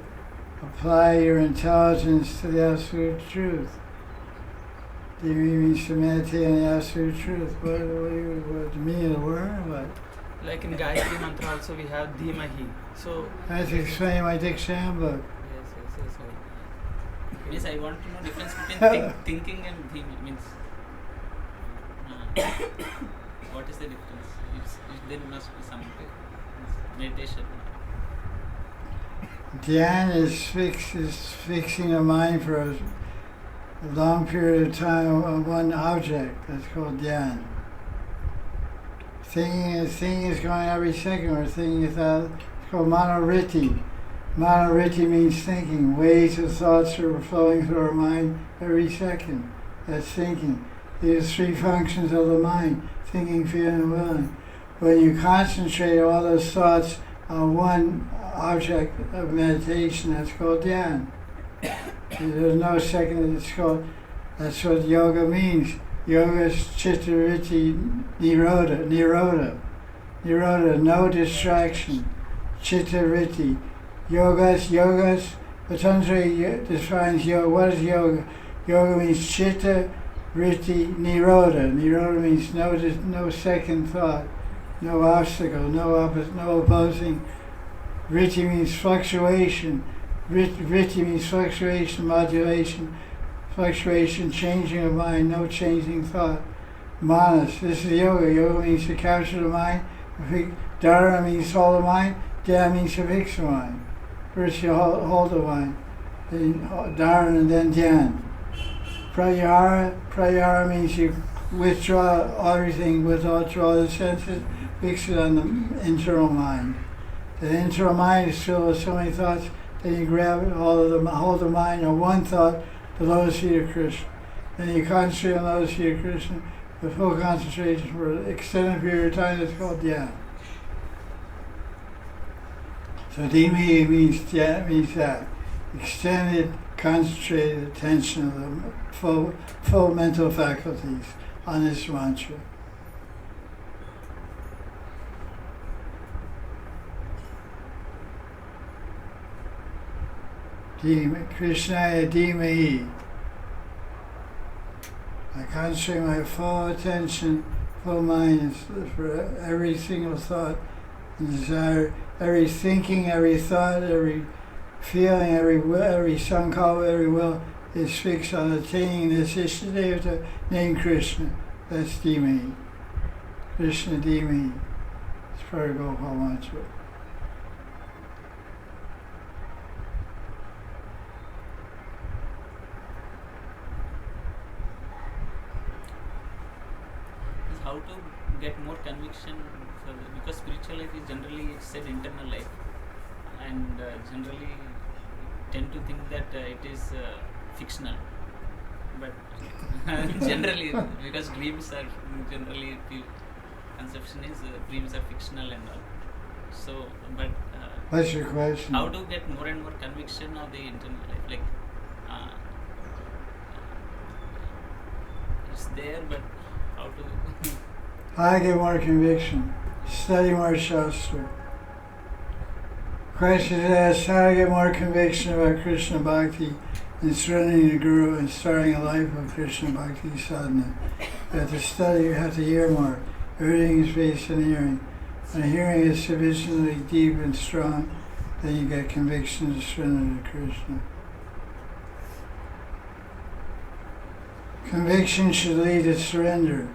apply your intelligence to the absolute truth. Dhimahi means to meditate on the absolute truth. What the meaning of the word? What? Like in Gayatri Mantra also we have Dhimahi. So That's explained in my Dikshan book. yes. Means I want to know difference between thinking and Dhimahi. Means what is the difference? There must be some meditation. Dhyan is fixing the mind for a long period of time on one object. That's called dhyan. Thinking is going every second. We're thinking it's called manoritti. Manoritti means thinking. Waves of thoughts are flowing through our mind every second. That's thinking. These are three functions of the mind: thinking, feeling, and willing. When you concentrate all those thoughts on one object of meditation, that's called dhyan. There's no second. That's what yoga means. Yoga is chitta vritti nirodha. Nirodha, no distraction. Chitta vritti. Yogas. Patanjali defines yoga. What is yoga? Yoga means chitta vritti nirodha. Nirodha means no second thought, no obstacle, no opposing. Vritti means fluctuation. Vritti means fluctuation, modulation, fluctuation, changing of mind, no changing thought. Manas, this is yoga. Yoga means to capture the mind. Dharana means hold the mind. Dhyan means to fix the mind. First you hold the mind, then dharana, and then dhyan. Pratyahara means you withdraw everything, withdraw the senses, fix it on the internal mind. The internal mind is filled with so many thoughts. Then you grab hold the mind on one thought, the lotus feet of Krishna. Then you concentrate on Lord Sri Krishna with full concentration for an extended period of time. That's called dhyana. So dhimi means that extended, concentrated attention of the full mental faculties on this mantra. Krishnaya Dhimahi. I concentrate my full attention, full mind for every single thought and desire, every thinking, every thought, every feeling, every will, every sankalpa, every will is fixed on attaining this Ishtadevata named Krishna. That's Dhimahi. Krishna Dhimahi. It's part of Gopal mantra. How to get more conviction for because spiritual life is generally said internal life, and generally tend to think that it is fictional, but generally because dreams are generally conception is dreams are fictional and all. So, but what's your question? How to get more and more conviction of the internal life, like it's there, but how to How to get more conviction? Study more Shastra. Question is asked how to get more conviction about Krishna Bhakti and surrendering to Guru and starting a life of Krishna Bhakti sadhana. You have to study, you have to hear more. Everything is based on hearing. When hearing is sufficiently deep and strong, then you get conviction to surrender to Krishna. Conviction should lead to surrender.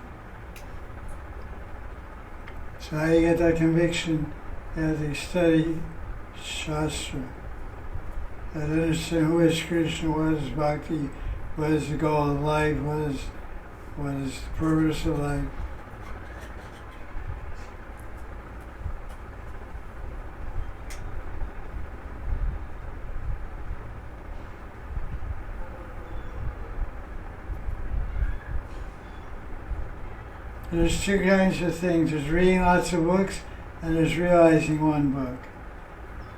So how you get that conviction? You have to study Shastra. You have to understand who is Krishna, what is Bhakti, what is the goal of life, what is the purpose of life. There's two kinds of things. There's reading lots of books and there's realizing one book.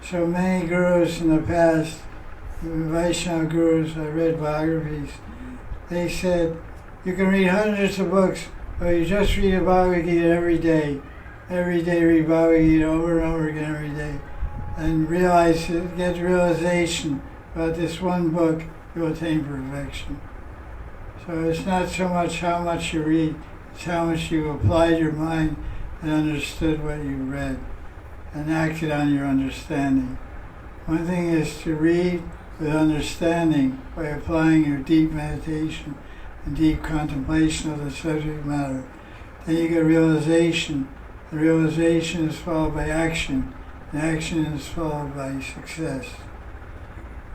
So many gurus in the past, Vaishnava gurus, I read biographies, they said, you can read hundreds of books, but you just read a Bhagavad Gita every day. Every day read Bhagavad Gita over and over again every day. And get realization about this one book, you'll attain perfection. So it's not so much how much you read, it's how much you applied your mind and understood what you read and acted on your understanding. One thing is to read with understanding by applying your deep meditation and deep contemplation of the subject matter. Then you get realization. The realization is followed by action. And action is followed by success.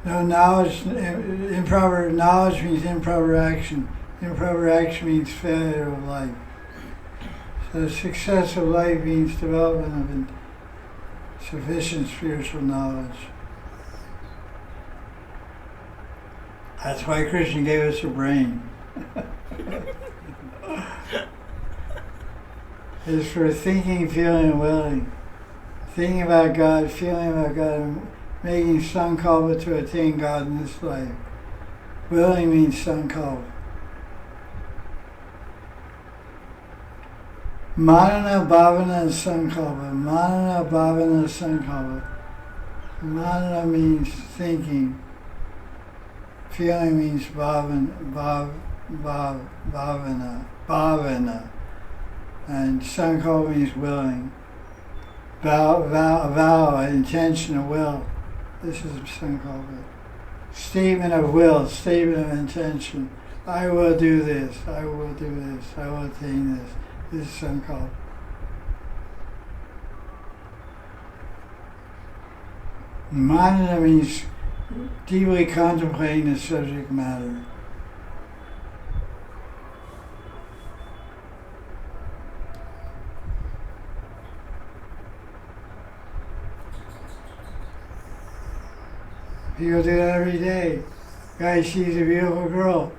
No knowledge, improper knowledge means improper action. Improper action means failure of life. So success of life means development of sufficient spiritual knowledge. That's why Krishna gave us a brain. It's for thinking, feeling, and willing. Thinking about God, feeling about God, and making sankalpa to attain God in this life. Willing means sankalpa. Manana, bhavana, and sankalpa. Manana, bhavana, sankalpa. Manana means thinking. Feeling means bhavana. And sankalpa means willing. Vow, intention of will. This is sankalpa. Statement of will, statement of intention. I will do this, I will do this, I will attain this. This is sankalpa. Manana means deeply contemplating the subject matter. People do that every day. Guy sees a beautiful girl.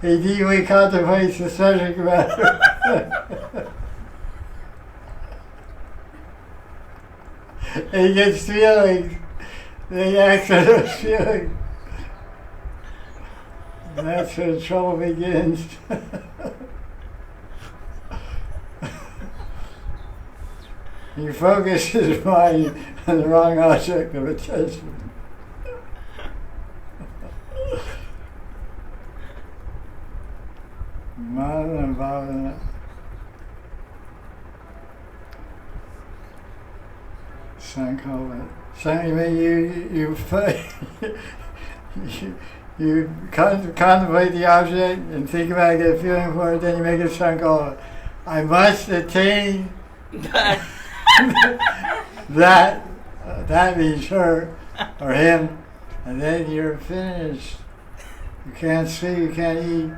He deeply contemplates the subject matter. He gets feelings. They act on those feelings. And that's where the trouble begins. He focuses his mind on the wrong object of attention. Madan Bhavana. Sankalpa. You contemplate the object and think about it, get a feeling for it, then you make a sankalpa. I must attain that means her or him, and then you're finished. You can't sleep, you can't eat,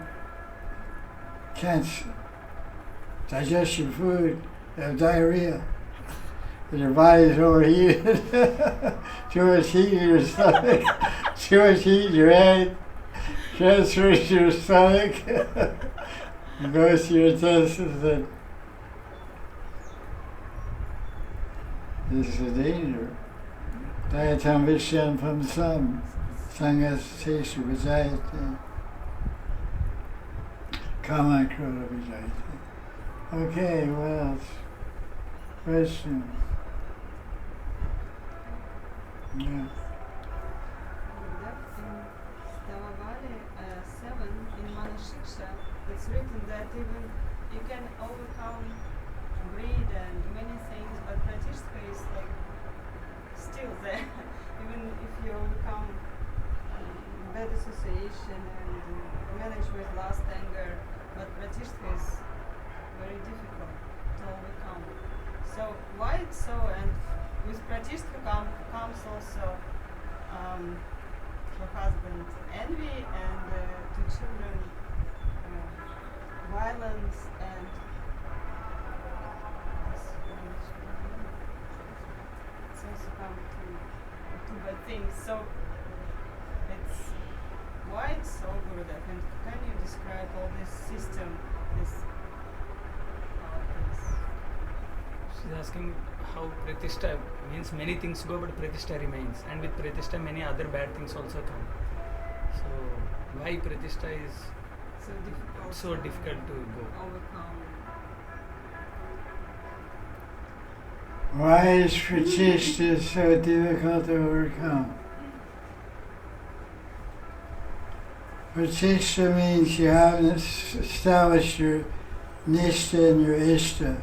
can't digest your food, you have diarrhea. And your body's overheated. Too much heat in your stomach, too much heat in your head, transfers to your stomach, and goes to your intestines. And this is a danger. Dayatam Vishyan Pamsam, Sangas Teshu Vijayate, Kama Krodha Vijayate. Okay, what else? Question. Yeah. In Stavavali 7 in Manashiksha, it's written that even you can overcome greed and many things, but Pratishta is like still there. Even if you overcome bad association and manage with lust, anger, but Pratishta is very difficult to overcome. So why it's so? And with Pratishta comes also to husband envy, and to children violence, and it's also come to bad things. So it's why it's so good. And can you describe all this system, this how it is? She's asking how Pratishtha means many things go, but Pratishtha remains, and with Pratishtha many other bad things also come. So why Pratishtha is so difficult to go? Overcome. Why is Pratishtha so difficult to overcome? Pratishtha means you haven't established your nishtha and your ishta.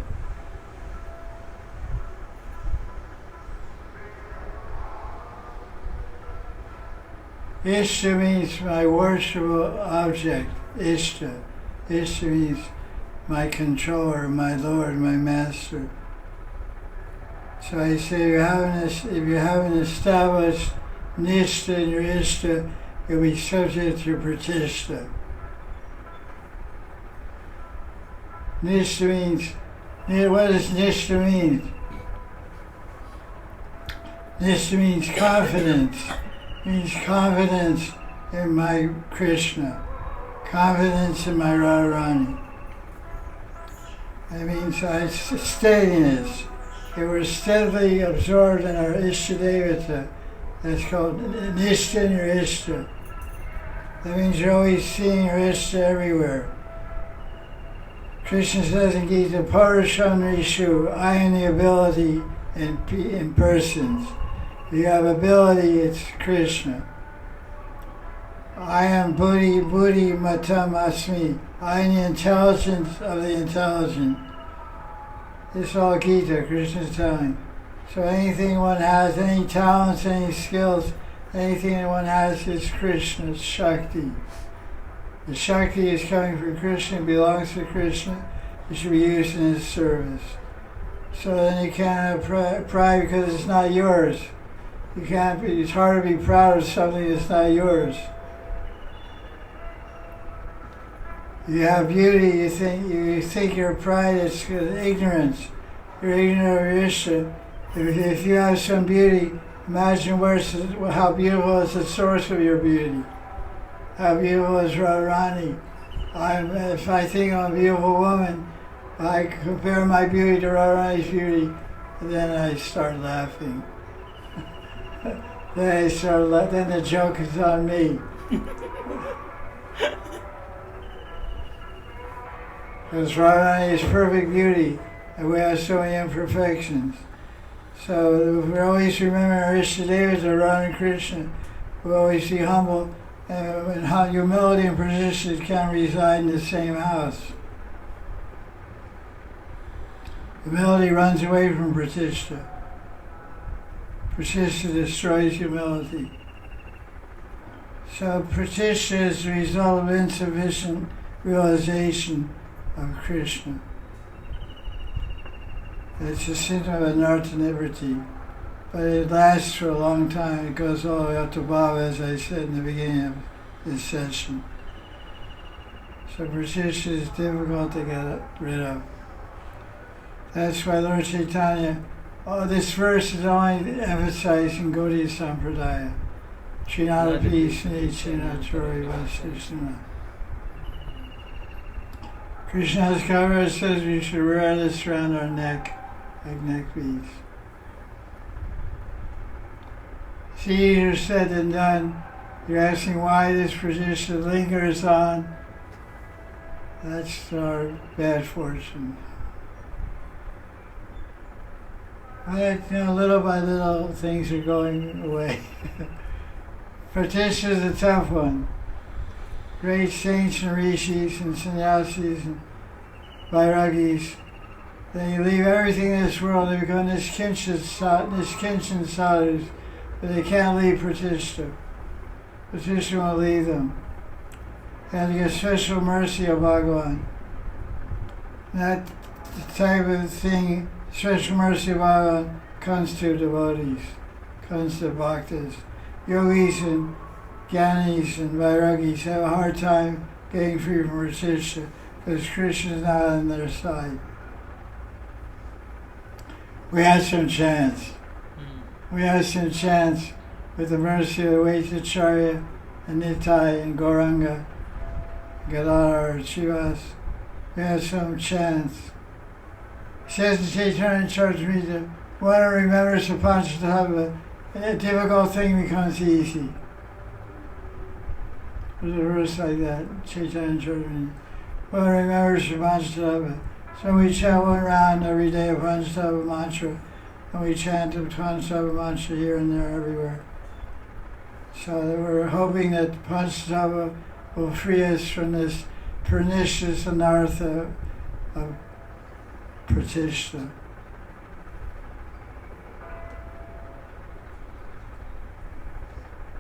Ishta means my worshipable object. Ishta. Ishta means my controller, my Lord, my Master. So I say if you haven't established nishtha in your ishta, you'll be subject to pratishtha. Nishtha means, what does nishtha mean? Nishtha means confidence. Means confidence in my Krishna, confidence in my Radharani. It means steadiness. If we're steadily absorbed in our Ishtadevata, that's called Nishtha in your Ishta. That means you're always seeing your Ishta everywhere. Krishna says in Gita, Parasham Rishu, I am the ability in persons. You have ability, it's Krishna. I am Buddhi Matam Asmi. I am the intelligence of the intelligent. This is all Gita, Krishna's telling. So anything one has, any talents, any skills, anything that one has is Krishna's Shakti. The Shakti is coming from Krishna, belongs to Krishna. It should be used in His service. So then you can't have pride because it's not yours. You can't be, it's hard to be proud of something that's not yours. You have beauty, you think your pride is ignorance. You're ignorant of your Ishta. If you have some beauty, imagine how beautiful is the source of your beauty. how beautiful is Radharani. If I think I'm a beautiful woman, I compare my beauty to Radharani's beauty, and then I start laughing. Then the joke is on me. Because Radharani is perfect beauty, and we have so many imperfections. So we always remember our Ishtadevas are Radha and Krishna. We always be humble, and how humility and persistence can reside in the same house. Humility runs away from pratishta. Pratishta destroys humility. So pratishta is the result of insufficient realization of Krishna. It's a symptom of anartha-nivriti, but it lasts for a long time. It goes all the way up to bhava, as I said in the beginning of this session. So pratishta is difficult to get rid of. That's why Lord Chaitanya, this verse is only emphasized in Gaudiya Sampradaya. Srinadapi Snichinatori Vasishna. Krishna's Kaviraj says we should wear this around our neck, like neck beads. It's easier said than done. You're asking why this pratishta lingers on. That's our bad fortune. But, little by little, things are going away. Pratishta is a tough one. Great saints and rishis and sannyasis and vairagis, they leave everything in this world. They become nishkinchan sadhus, but they can't leave pratishta. Pratishta won't leave them. They have to get special mercy of Bhagavan. That type of thing, special mercy of Bhagavan, comes to devotees, comes to bhaktas. Yogis and Gyanis and Vairagis have a hard time getting free from pratishta because Krishna is not on their side. We had some chance. We had some chance with the mercy of the Vaitacharya and Nitai and Gauranga, Gadadhar and Srivas. We had some chance. He says in Chaitanya Charitamrita, one who remembers the Panchatattva, a difficult thing becomes easy. There's a verse like that, Chaitanya Charitamrita. One remembers the Panchatattva. So we chant one round every day of Panchatattva mantra, and we chant the Panchatattva mantra here and there everywhere. So we're hoping that Panchatattva will free us from this pernicious anartha of pratishta.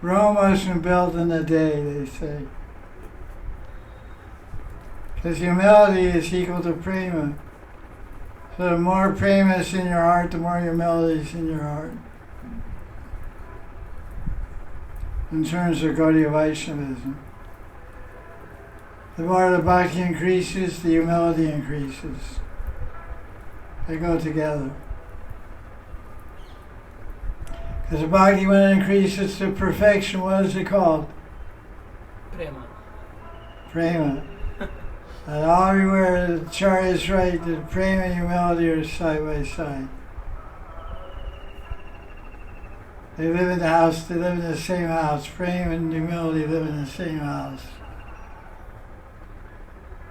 Rome wasn't built in a day, they say. Because humility is equal to prema. So the more prema is in your heart, the more humility is in your heart. In terms of Gaudiya Vaishnavism. The more the bhakti increases, the humility increases. They go together. Because the bhakti, when it increases to perfection, what is it called? Prema. Prema. And everywhere the Charya is right, the prema and humility are side by side. They live in the house, they live in the same house. Prema and humility live in the same house.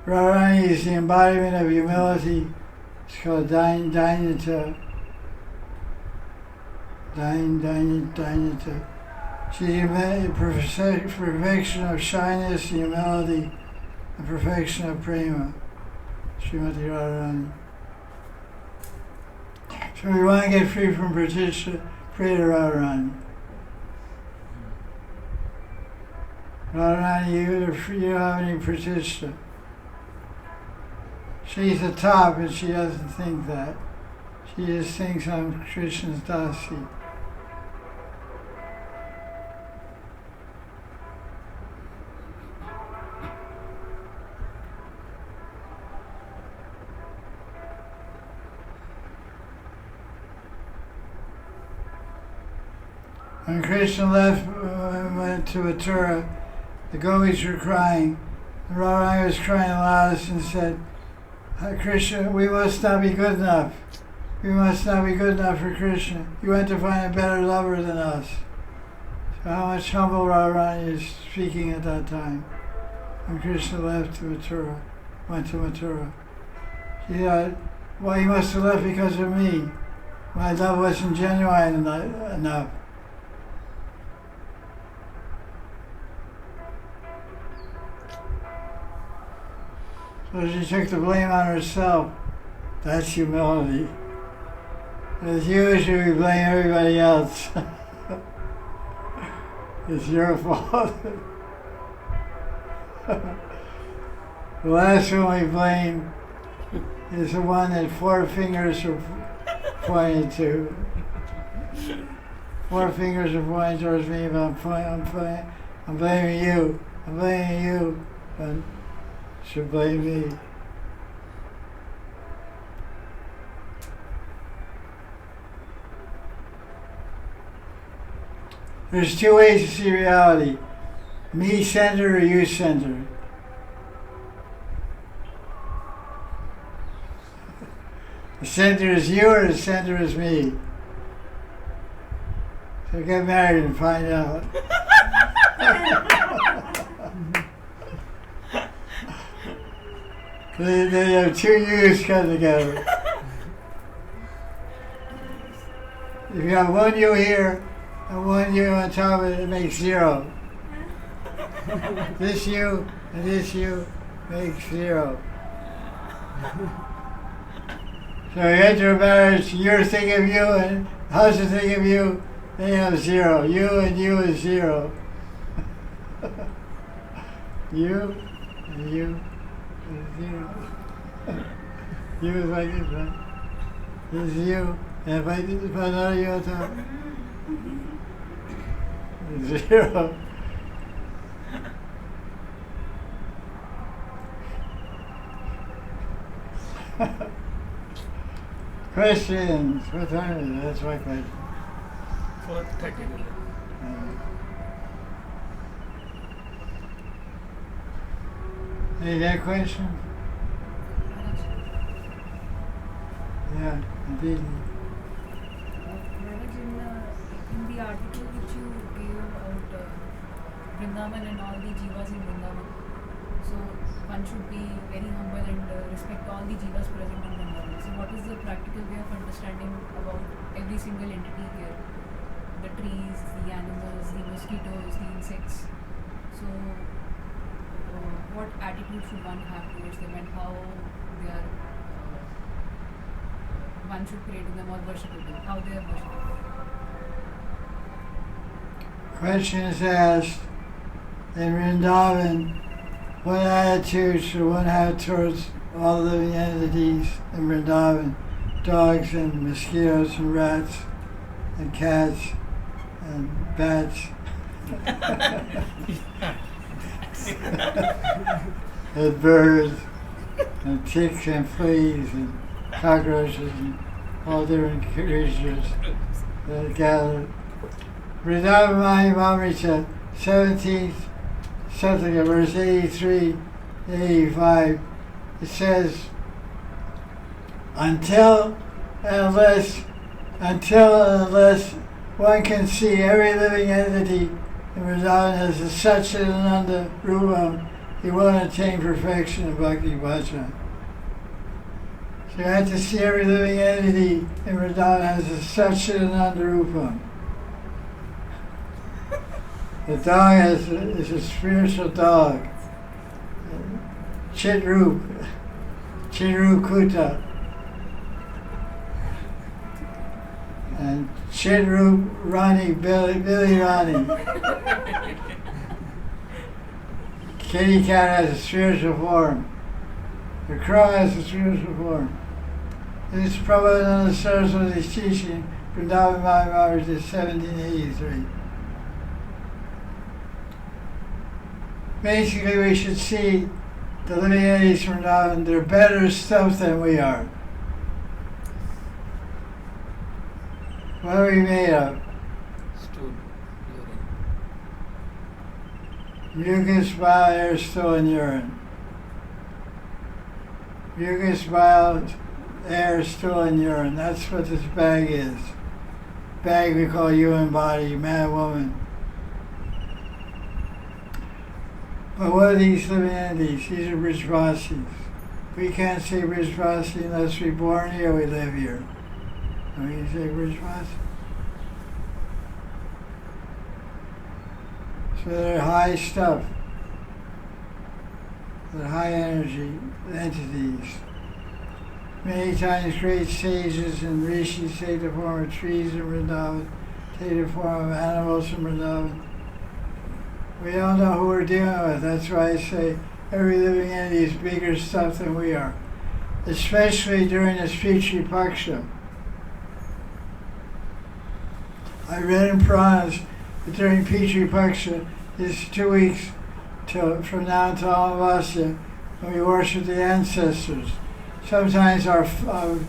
Radharani is the embodiment of humility. It's called Dainata. Dainata. She's the perfection of shyness, humility, and perfection of prema. Srimati Radharani. So we want to get free from pratishta, pray to Radharani. Radharani, you don't have any pratishta. She's the top, and she doesn't think that. She just thinks I'm Krishna's dasi. When Krishna left, went to Mathura, the gopis were crying. And Radharani was crying the loudest and said, Krishna, we must not be good enough. We must not be good enough for Krishna. You went to find a better lover than us. So how much humble Radharani is speaking at that time. When Krishna left to Mathura, went to Mathura. She thought, well, he must have left because of me. My love wasn't genuine enough. So she took the blame on herself. That's humility. As usual, we blame everybody else. It's your fault. The last one we blame is the one that 4 fingers are pointed to. 4 fingers are pointing towards me, but I'm blaming you. I'm blaming you, but should blame me. There's 2 ways to see reality. Me-centered or you-centered. The center is you or the center is me. So get married and find out. They have 2 yous come together. If you have 1 you here and 1 you on top of it, it makes 0. This you and this you makes 0. So you enter a marriage, you're thinking of you and the husband thinking of you, they have 0. You and you is 0. You and you is 0. You is like this, right? This is you. And if I put another you on top, 0. Questions? What time is it? That's my question. 4:30. Any that question? Yeah, indeed. Maharaj, in the article which you gave about Vrindavan and all the jivas in Vrindavan, so one should be very humble and respect all the jivas present in Vrindavan. So what is the practical way of understanding about every single entity here? The trees, the animals, the mosquitoes, the insects. So what attitude should one have towards them and how they are, one should pray to them or worship them, how they are worshipped? Question is asked in Vrindavan, what attitude should one have towards all living entities in Vrindavan? Dogs and mosquitoes and rats and cats and bats and birds and ticks and fleas and cockroaches and all different creatures that gather. Vrindavan Mamrita, 17th Satsang, verse 83 and 85, it says, until and unless one can see every living entity in Vrindavan as a Satchidananda Rupam, he won't attain perfection in Bhakti Bhajan. So you have to see every living entity in Vrindavan as a Satchidananda Rupam. The dog is a spiritual dog. Chitrup Kuta. And Chitrup Rani, Billy Rani. Kitty cat has a spiritual form. The crow has a spiritual form. This is Prabhupada Saraswati's teaching, Vrindavan Maharaj is 1783. Basically, we should see the living entities from Vrindavan, they're better stuff than we are. What are we made of? Stool. Mucus, bile, air, stool, and urine. Mucus, bile, air, stool, and urine. That's what this bag is. Bag we call human body, man, woman. But what are these living entities? These are Brijvasis. We can't say Brijvasi unless we're born here, we live here. And we can say Brijvasi. So they're high stuff. They're high energy entities. Many times great sages and rishis take the form of trees in Vrindavan, take the form of animals in Vrindavan. We don't know who we're dealing with. That's why I say every living entity is bigger stuff than we are. Especially during this Pitri Paksha. I read in Puranas that during Pitri Paksha, it's 2 weeks from now until Amavasya, when we worship the ancestors. Sometimes our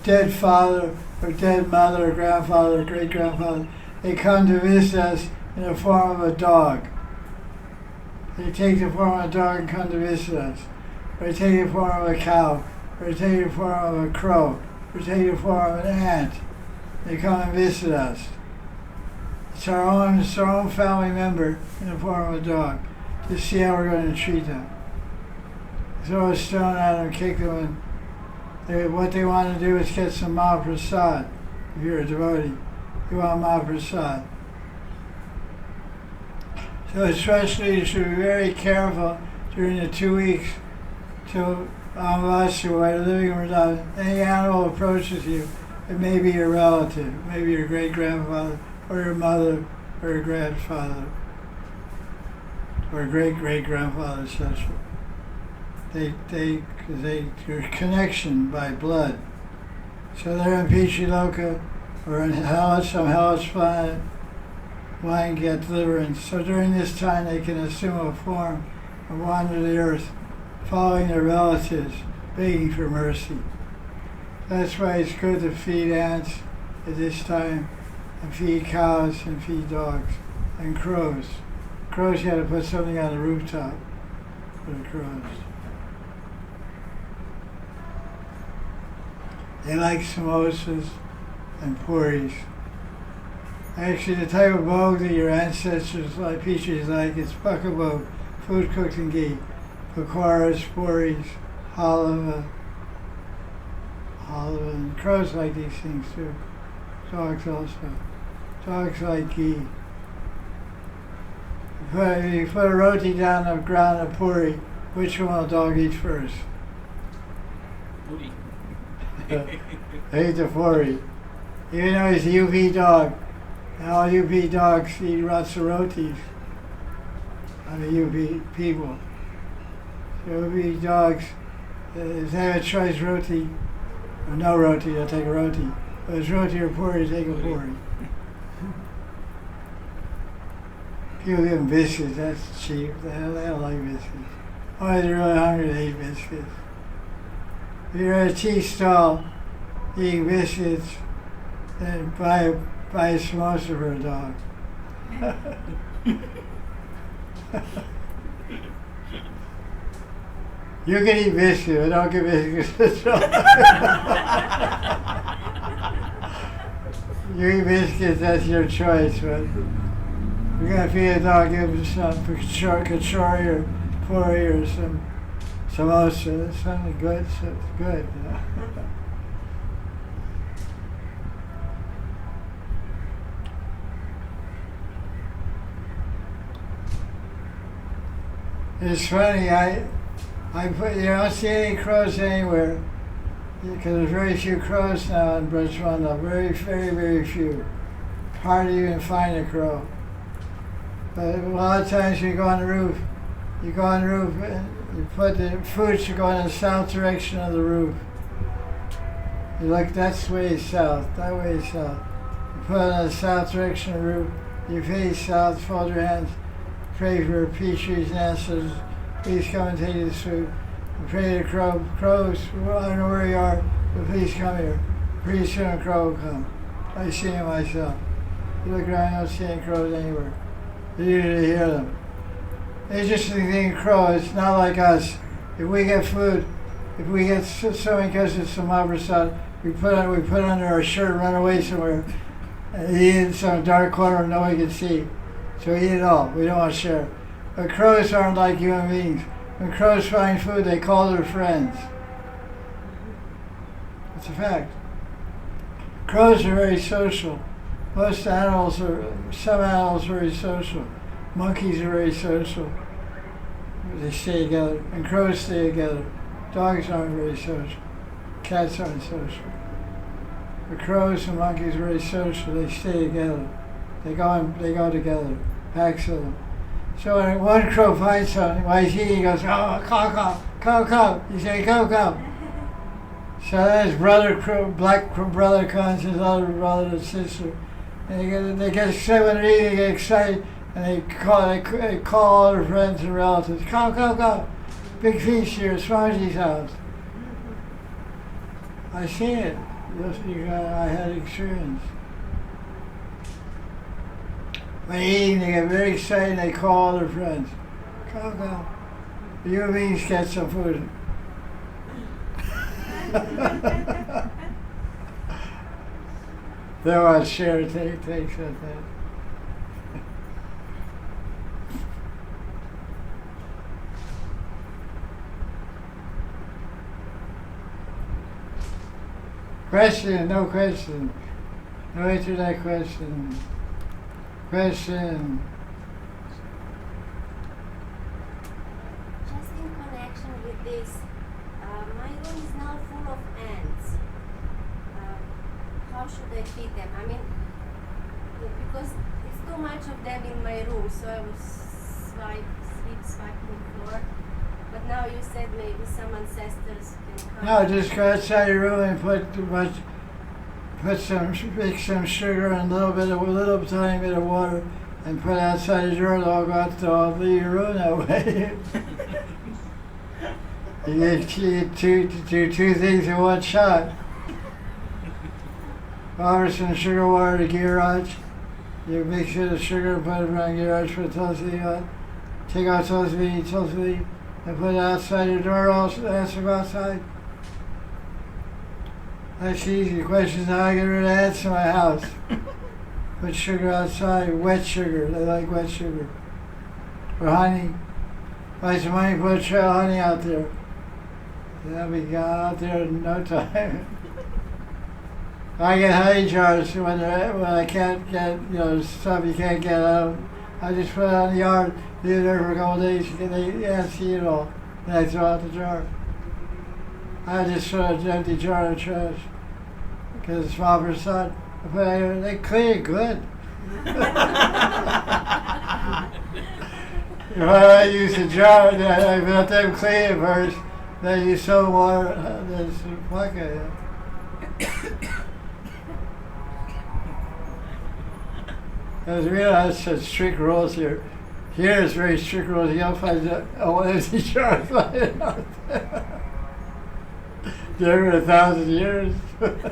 dead father, or dead mother, or grandfather, or great-grandfather, they come to visit us in the form of a dog. They take the form of a dog and come to visit us. Or they take the form of a cow, or they take the form of a crow, or they take the form of an ant. They come and visit us. It's our own family member in the form of a dog, to see how we're going to treat them. Throw a stone at them, kick them, and what they want to do is get some Mahaprasad. If you're a devotee, you want Mahaprasad. So especially you should be very careful during the 2 weeks till Amavasya, while you're living in Vrindavan. Any animal approaches you, it may be your relative, maybe your great-grandfather, or your mother, or your grandfather, or great-great-grandfather, etc. Your connection by blood. So they're in Pitri Loka, or in some hellish planet, wanting to get deliverance. So during this time they can assume a form and wander the earth, following their relatives, begging for mercy. That's why it's good to feed ants at this time, and feed cows, and feed dogs, and crows. Crows, you had to put something on the rooftop for the crows. They like samosas and puris. Actually, the type of bhog that your ancestors like, Pitris like, it's bhaka bhog, food cooked in ghee, pakoras, puris, halava, and crows like these things too. Dogs also. Dogs like ghee. You put a roti down the ground, a puri, which one will a dog eat first? Puri. They eat the puri. Even though he's a UP dog, and all UP dogs eat lots of rotis on the UP people. So UP dogs, if they have a choice roti, or no roti, they'll take a roti. But if it's roti or puri, take a puri. People give them biscuits, that's cheap. They don't like biscuits. Only they're really hungry, they eat biscuits. If you're at a tea stall eating biscuits, then buy a samosa for a dog. You can eat biscuits, but don't give biscuits to the dog. You eat biscuits, that's your choice, but you're going to feed a dog, give him some kachori or puri or some samosa, something good, so it's good. You know? It's funny, I put, you don't see any crows anywhere, because there's very few crows now in Brajmanda, very, very, very few. Hard to even find a crow. But a lot of times you go on the roof and you put the food should go in the south direction of the roof. You look, that's way south, that way south. You put it in the south direction of the roof, you face south, fold your hands, pray for Pitris and ancestors, please come and take this food. And pray to crows, well, I don't know where you are, but please come here. Pretty soon a crow will come. I see him myself. You look around, you don't see any crows anywhere. You usually hear them. They just think crow. It's not like us. If we get food, if we get something because it's some Maharaj, we put under our shirt, run away somewhere, and eat it in some dark corner no one can see. So we eat it all. We don't want to share. But crows aren't like human beings. When crows find food, they call their friends. It's a fact. Crows are very social. Some animals are very social. Monkeys are very social. They stay together. And crows stay together. Dogs aren't very social. Cats aren't social. The crows and monkeys are very social. They stay together. They go together. Packs of them. So when one crow finds something, while he's eating, he goes, oh, caw. You say, go. So then his black brother comes, his other brother and sister, and they get excited when they're eating, they get excited, and they call all their friends and relatives, go. Big feast here at Swamiji's house. I seen it. I had experience. When eating, they get very excited and they call all their friends. Go. The human beings get some food. They want to share, take something. Question, no question. No answer to that question. Question. Just in connection with this, my room is now full of ants. How should I feed them? I mean, because it's too much of them in my room, so I was swiping the floor. But now you said maybe some ancestors can come. No, just go outside your room and mix some sugar and a little tiny bit of water, and put it outside the door. They'll leave your room that way. You get two things in one shot. Offer some sugar water to Giraj. You mix it with sugar and put it around Giraj, put Tulsi on. Take out Tulsi, and put it outside your door. Also, ask them outside. That's easy. The question is how I get rid of ants in my house. Put sugar outside, wet sugar. They like wet sugar. Or honey. Buy some honey, put a trail of honey out there. They'll be gone out there in no time. I get honey jars when I can't get, stuff you can't get out. I just put it on the yard, leave it there for a couple of days, they ants eat it all. Then I throw out the jar. I just throw an empty jar in the trash. Because it's small for son. They clean it good. If I use a jar, I let them clean it first. Then you soap water, then fuck it. I realize such strict rules here. Here it's very strict rules. You don't find empty jars lying out there. There for 1,000 years. But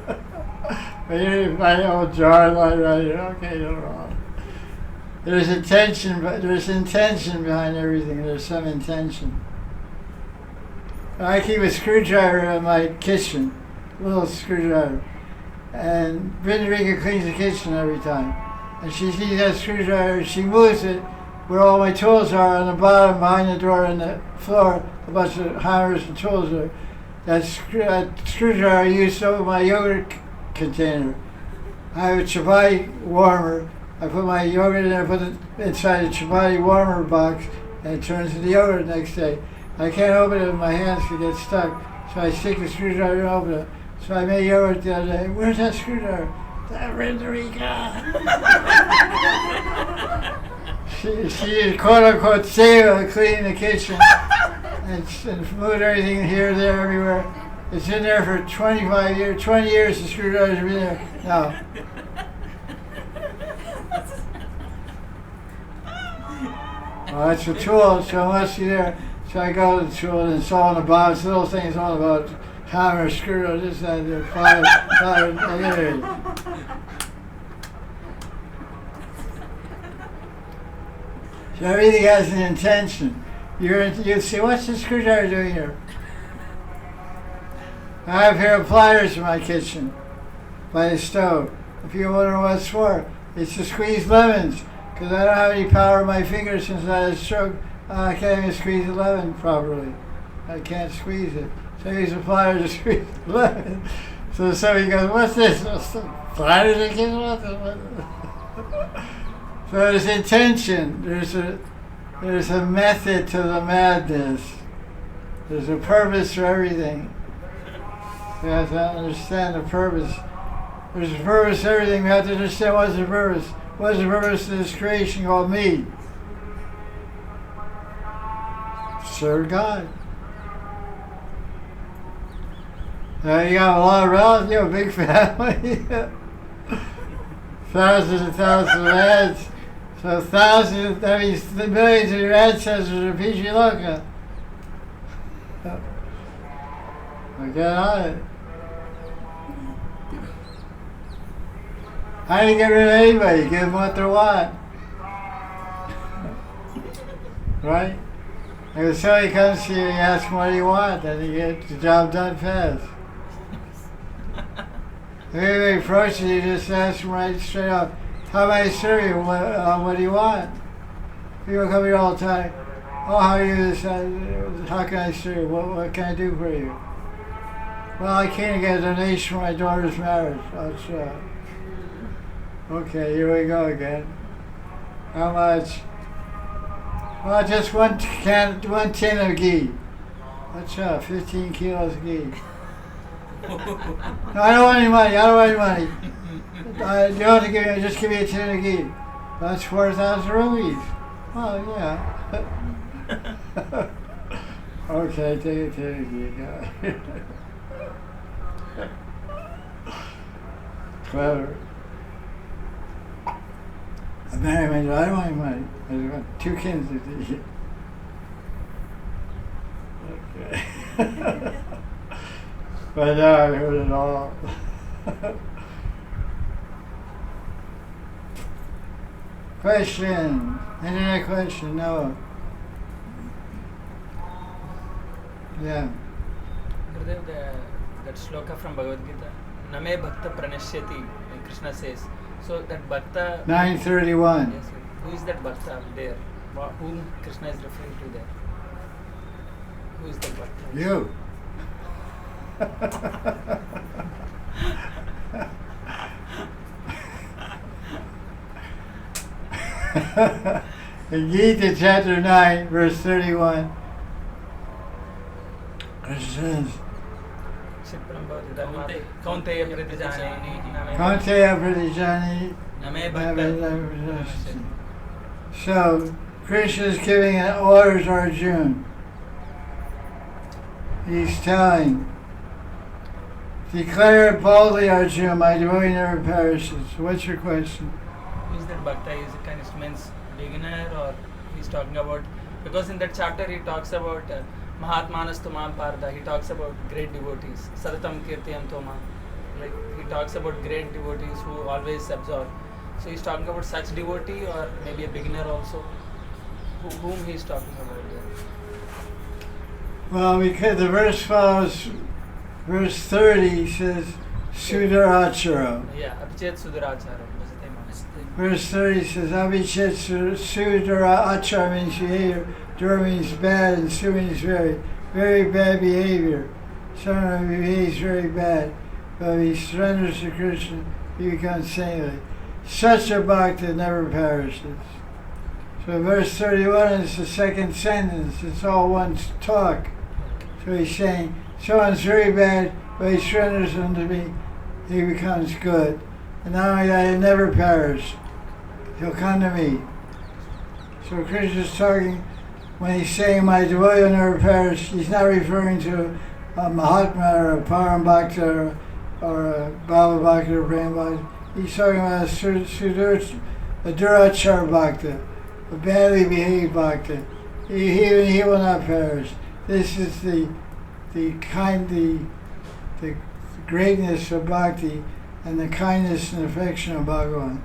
you find an old jar lying around here. Okay, no wrong. There's intention behind everything. There's some intention. I keep a screwdriver in my kitchen, a little screwdriver. And Vindrika cleans the kitchen every time. And she sees that screwdriver, she moves it where all my tools are on the bottom, behind the door on the floor, a bunch of hammers and tools there. That screwdriver I use over my yogurt container. I have a chapati warmer. I put my yogurt in there, put it inside a chapati warmer box, and it turns into yogurt the next day. I can't open it with my hands to get stuck, so I stick the screwdriver and open it. So I made yogurt the other day. Where's that screwdriver? That Rindrika. She quote unquote saved cleaning the kitchen and moved everything here, there, everywhere. It's in there for 25 years, 20 years the screwdriver's been there. No. Well, that's a tool, so it must be there. So I go to the tool and it's all on the bottom. This little thing is all about hammer, screwdriver, this, that, fire, there it is. So everything has an intention. You say, what's the screwdriver doing here? I have a pair of pliers in my kitchen by the stove. If you wonder what it's for, it's to squeeze lemons. Because I don't have any power in my fingers since I had a stroke. I can't even squeeze a lemon properly. I can't squeeze it. So I use a plier to squeeze the lemon. So somebody goes, what's this? Pliers in the kitchen? What the? So there's intention. There's a method to the madness. There's a purpose for everything. You have to understand the purpose. There's a purpose to everything. We have to understand what's the purpose. What's the purpose of this creation called me? Serve God. Now you got a lot of relatives, you have a big family. Thousands and thousands of ads. So thousands, that means the millions of your ancestors are PG Loka. Get on it. How do you get rid of anybody? Give them what they want. Right? If somebody comes to you and you ask them what do you want, then you get the job done fast. If anybody approaches you, just ask them right straight up, how may I serve you? What do you want? People come here all the time. Oh, how are you? How can I serve you? What can I do for you? Well, I came to get a donation for my daughter's marriage. That's okay, here we go again. How much? Well, just one tin of ghee. That's 15 kilos of ghee. No, I don't want any money. You don't have to give me, just give me a tin of ghee. That's 4,000 rupees. Oh, yeah. Okay, take a tin of ghee. Clever. I don't want any money. I just want 2 cans of ghee. Okay. But now I've heard it all. Question. Internet question? No. Yeah. Gurudev, that shloka from Bhagavad Gita, Name Bhakta Pranashyati, Krishna says. So that Bhakta... 931. Yes, who is that Bhakta there? Whom Krishna is referring to there? Who is that Bhakta? You. In Gita chapter 9, verse 31, it says, Kaunteya Pratijani. Kaunteya Pratijani. So, Krishna is giving an order to Arjuna. He's telling, declare it boldly, Arjuna, my devotee never perishes. What's your question? Who is that Bhakta? Is it kind of means beginner, or he's talking about, because in that chapter he talks about Mahatmanas Tumam Parda, he talks about great devotees, Sadatam Kirtiyam Toma, like he talks about great devotees who always absorb. So he's talking about such devotee, or maybe a beginner also, whom he's talking about there. Well, because the verse follows, verse 30 says, Sudarachara. Yeah, Abhichet Sudarachara. Verse 30 says, Abhichet Sudarachara means behavior, Dura means bad, and Su means very, very bad behavior. Someone who behaves very bad, but if he surrenders to Krishna, he becomes saintly. Such a bhakta never perishes. So verse 31 is the second sentence. It's all one talk. So he's saying, someone's very bad, but he surrenders unto me, he becomes good. And not only that, he'll never perish. He'll come to me. So Krishna's talking, when he's saying my devotee will never perish, he's not referring to a Mahatma or a Param Bhakta or a Baba Bhakta or Prem Bhakta. He's talking about a Durachar Bhakta, a badly behaved Bhakta. He will not perish. This is the greatness of Bhakti and the kindness and affection of Bhagavan.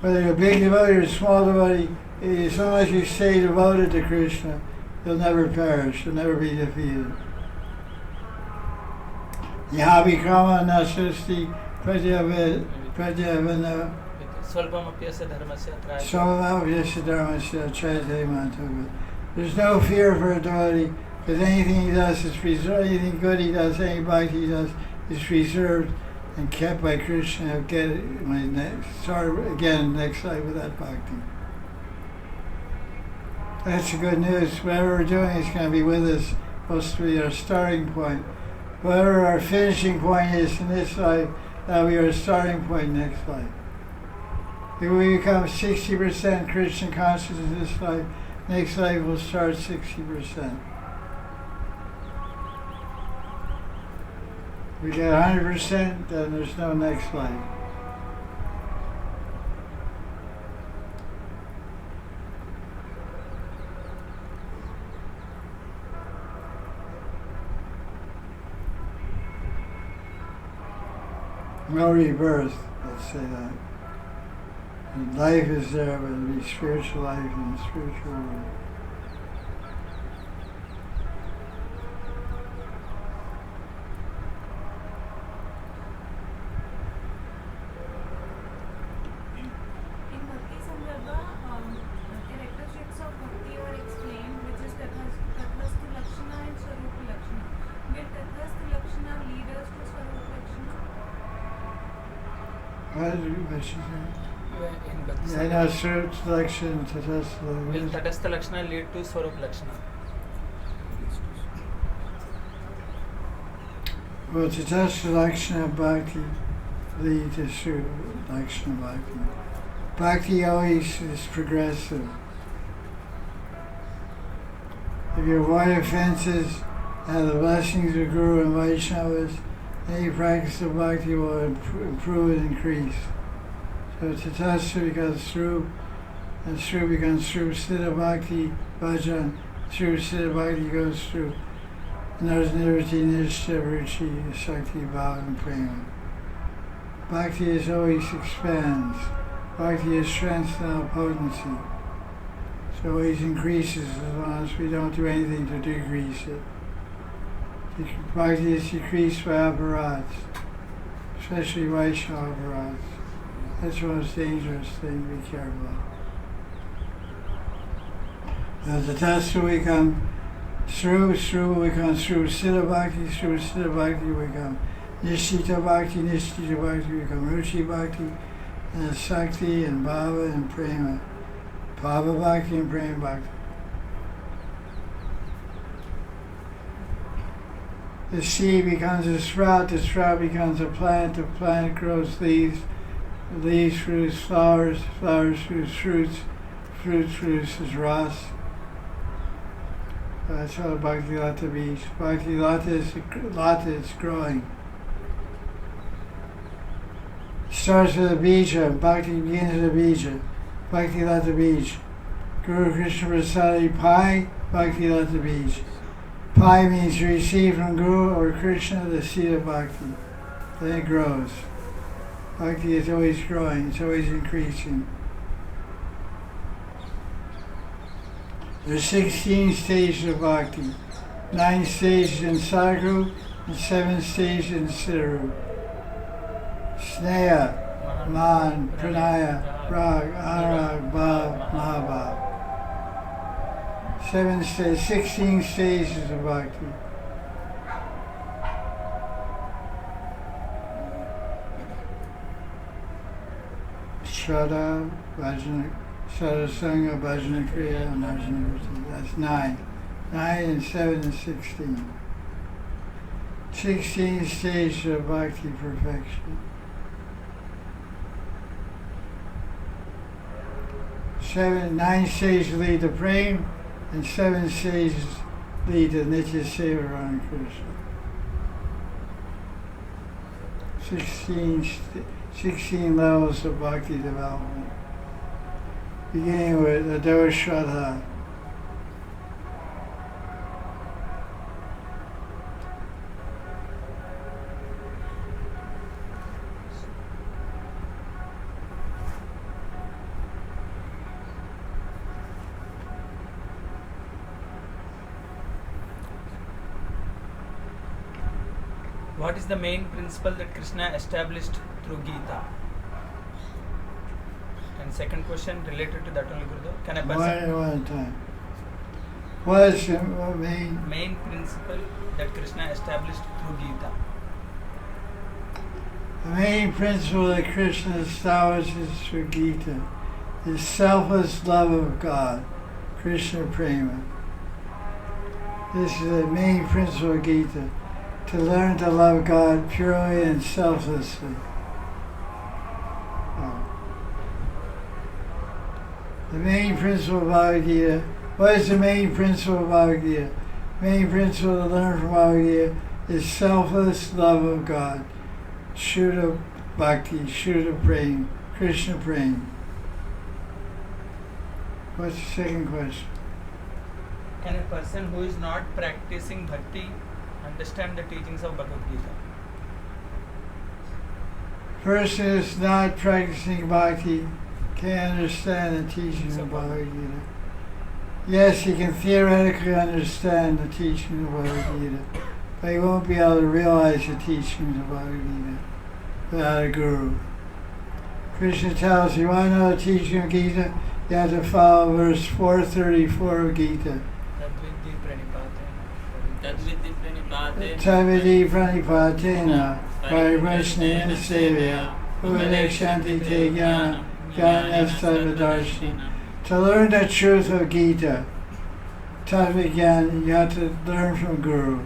Whether you're a big devotee or a small devotee, as long as you stay devoted to Krishna, you'll never perish, you'll never be defeated. Yahavikrama nasasti pradyavana Swalpamapyasya dharmasya trayate. Samavavjasya dharmasya trayate mantava. There's no fear for a devotee, because anything he does is preserved, anything good he does, any bhakti he does is preserved and kept by Krishna. I'll get it in my start again next life with that bhakti. That's the good news. Whatever we're doing is going to be with us, supposed to be our starting point. Whatever our finishing point is in this life, that'll be our starting point next life. If we become 60% Christian conscious in this life, next life we'll start 60%. If we get 100%, then there's no next life. No rebirth, let's say that. And life is there, but it'll be spiritual life in the spiritual world. In Bhakti Sandarbha, characteristics of Bhakti are explained, which is Tathastu Lakshana and Swarupa Lakshana. Will Tathastu Lakshana lead us to Swarupa Lakshana? What she said? In Bhakti I know Swarup Lakshana, Tatastha. will Tatastha Lakshana lead to Swarup Lakshana? Well, Tatastha Lakshana Bhakti lead to Swarup Lakshana Bhakti. Bhakti always is progressive. If you avoid offenses, have the blessings of Guru and Vaishnavas, any practice of bhakti will improve and increase. So Tatastha becomes Swarup, and Swarup becomes Swarup Siddha Bhakti Bhajan. Swarup Siddha Bhakti goes through Nirvati Nishta Ruchi Shakti Bhava and Prema. Bhakti is always expands. Bhakti is strength and potency. So it always increases as long as we don't do anything to decrease it. Bhakti is decreased by aparats, especially Vaishnava aparats. That's the most dangerous thing to be careful of. As the test we come through, we come through Siddha Bhakti, through Siddha Bhakti we come Nishtita Bhakti, we come Ruchi Bhakti, and Sakti and Bhava and Prema. Bhava Bhakti and Prema Bhakti. The seed becomes a sprout, the sprout becomes a plant, the plant grows leaves, leaves produce flowers, flowers produce fruits, fruits produces ras. That's how Bhakti Lata means. Bhakti Lata is growing. Starts with a bija, Bhakti begins with a bija. Bhakti Lata Bij. Guru Krishna Prasadi Pai, Bhakti Lata Bij. Pai means to receive from Guru or Krishna the seed of Bhakti. Then it grows. Bhakti is always growing, it's always increasing. There are 16 stages of Bhakti. 9 stages in Sadhguru and 7 stages in Siddharu. Sneha, Man, Pranaya, Rag, Anurag, Bhav, Mahabhav. 16 stages of Bhakti. Shraddha, Bhajana, Sadhasanga, Bhajana Kriya, and Bhajana Vritti. That's 9. 9 and 7 and 16. 16 stages of Bhakti perfection. 9 stages lead to Prem, and 7 stages lead to Nitya Seva Rana Krishna. 16 levels of Bhakti development. Beginning with Adho Shraddha. What is the main principle that Krishna established through Gita? And second question related to that only, Gurudev. Can a person... One at a time. What is the main principle that Krishna established through Gita? The main principle that Krishna establishes through Gita is selfless love of God, Krishna Prema. This is the main principle of Gita, to learn to love God purely and selflessly. The main principle of Bhagavad Gita. What is the main principle of Bhagavad Gita? The main principle to learn from Bhagavad Gita is selfless love of God. Shuddha Bhakti, Shuddha Prema, Krishna Prema. What's the second question? Can a person who is not practicing bhakti understand the teachings of Bhagavad Gita? Person who is not practicing bhakti can understand the teachings of Bhagavad Gita. Yes, he can theoretically understand the teachings of Bhagavad Gita, but he won't be able to realize the teachings of Bhagavad Gita without a guru. Krishna tells you, want to know the teaching of Gita? You have to follow verse 434 of Gita. Tadvidi pranipatena pariprasnena sevya upadekshanti te jnana jnanastavadarshana. To learn the truth of Gita, Tattva-jnana, you have to learn from Guru.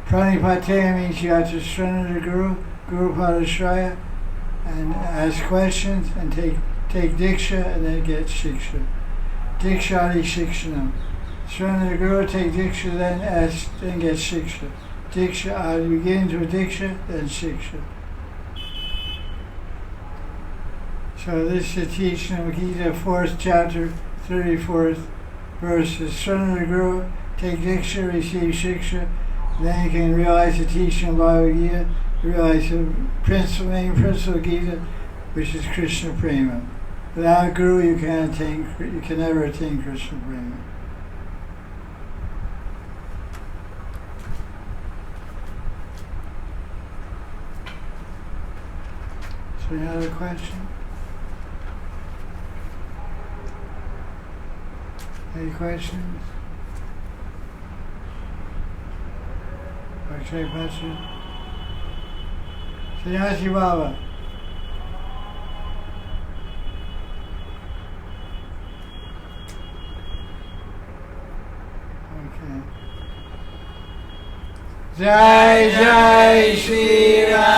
Pranipatena means you have to surrender to Guru, Guru Padashraya, and ask questions and take Diksha and then get Shiksha. Dikshadi Shikshanam. Surrender to Guru, take Diksha, then ask, then get Shiksha. Diksha, you get into a Diksha, then Shiksha. So this is the teaching of Gita, 4th chapter, 34th verse. Surrender to Guru, take Diksha, receive Shiksha, then you can realize the teaching of Bhagavad Gita, realize the main principle of Gita, which is Krishna Prema. Without a Guru, you can never attain Krishna Prema. So any other question? Any questions? Okay, question. Sannyasi Baba. Okay. Jaya Jaya Sri Radhe.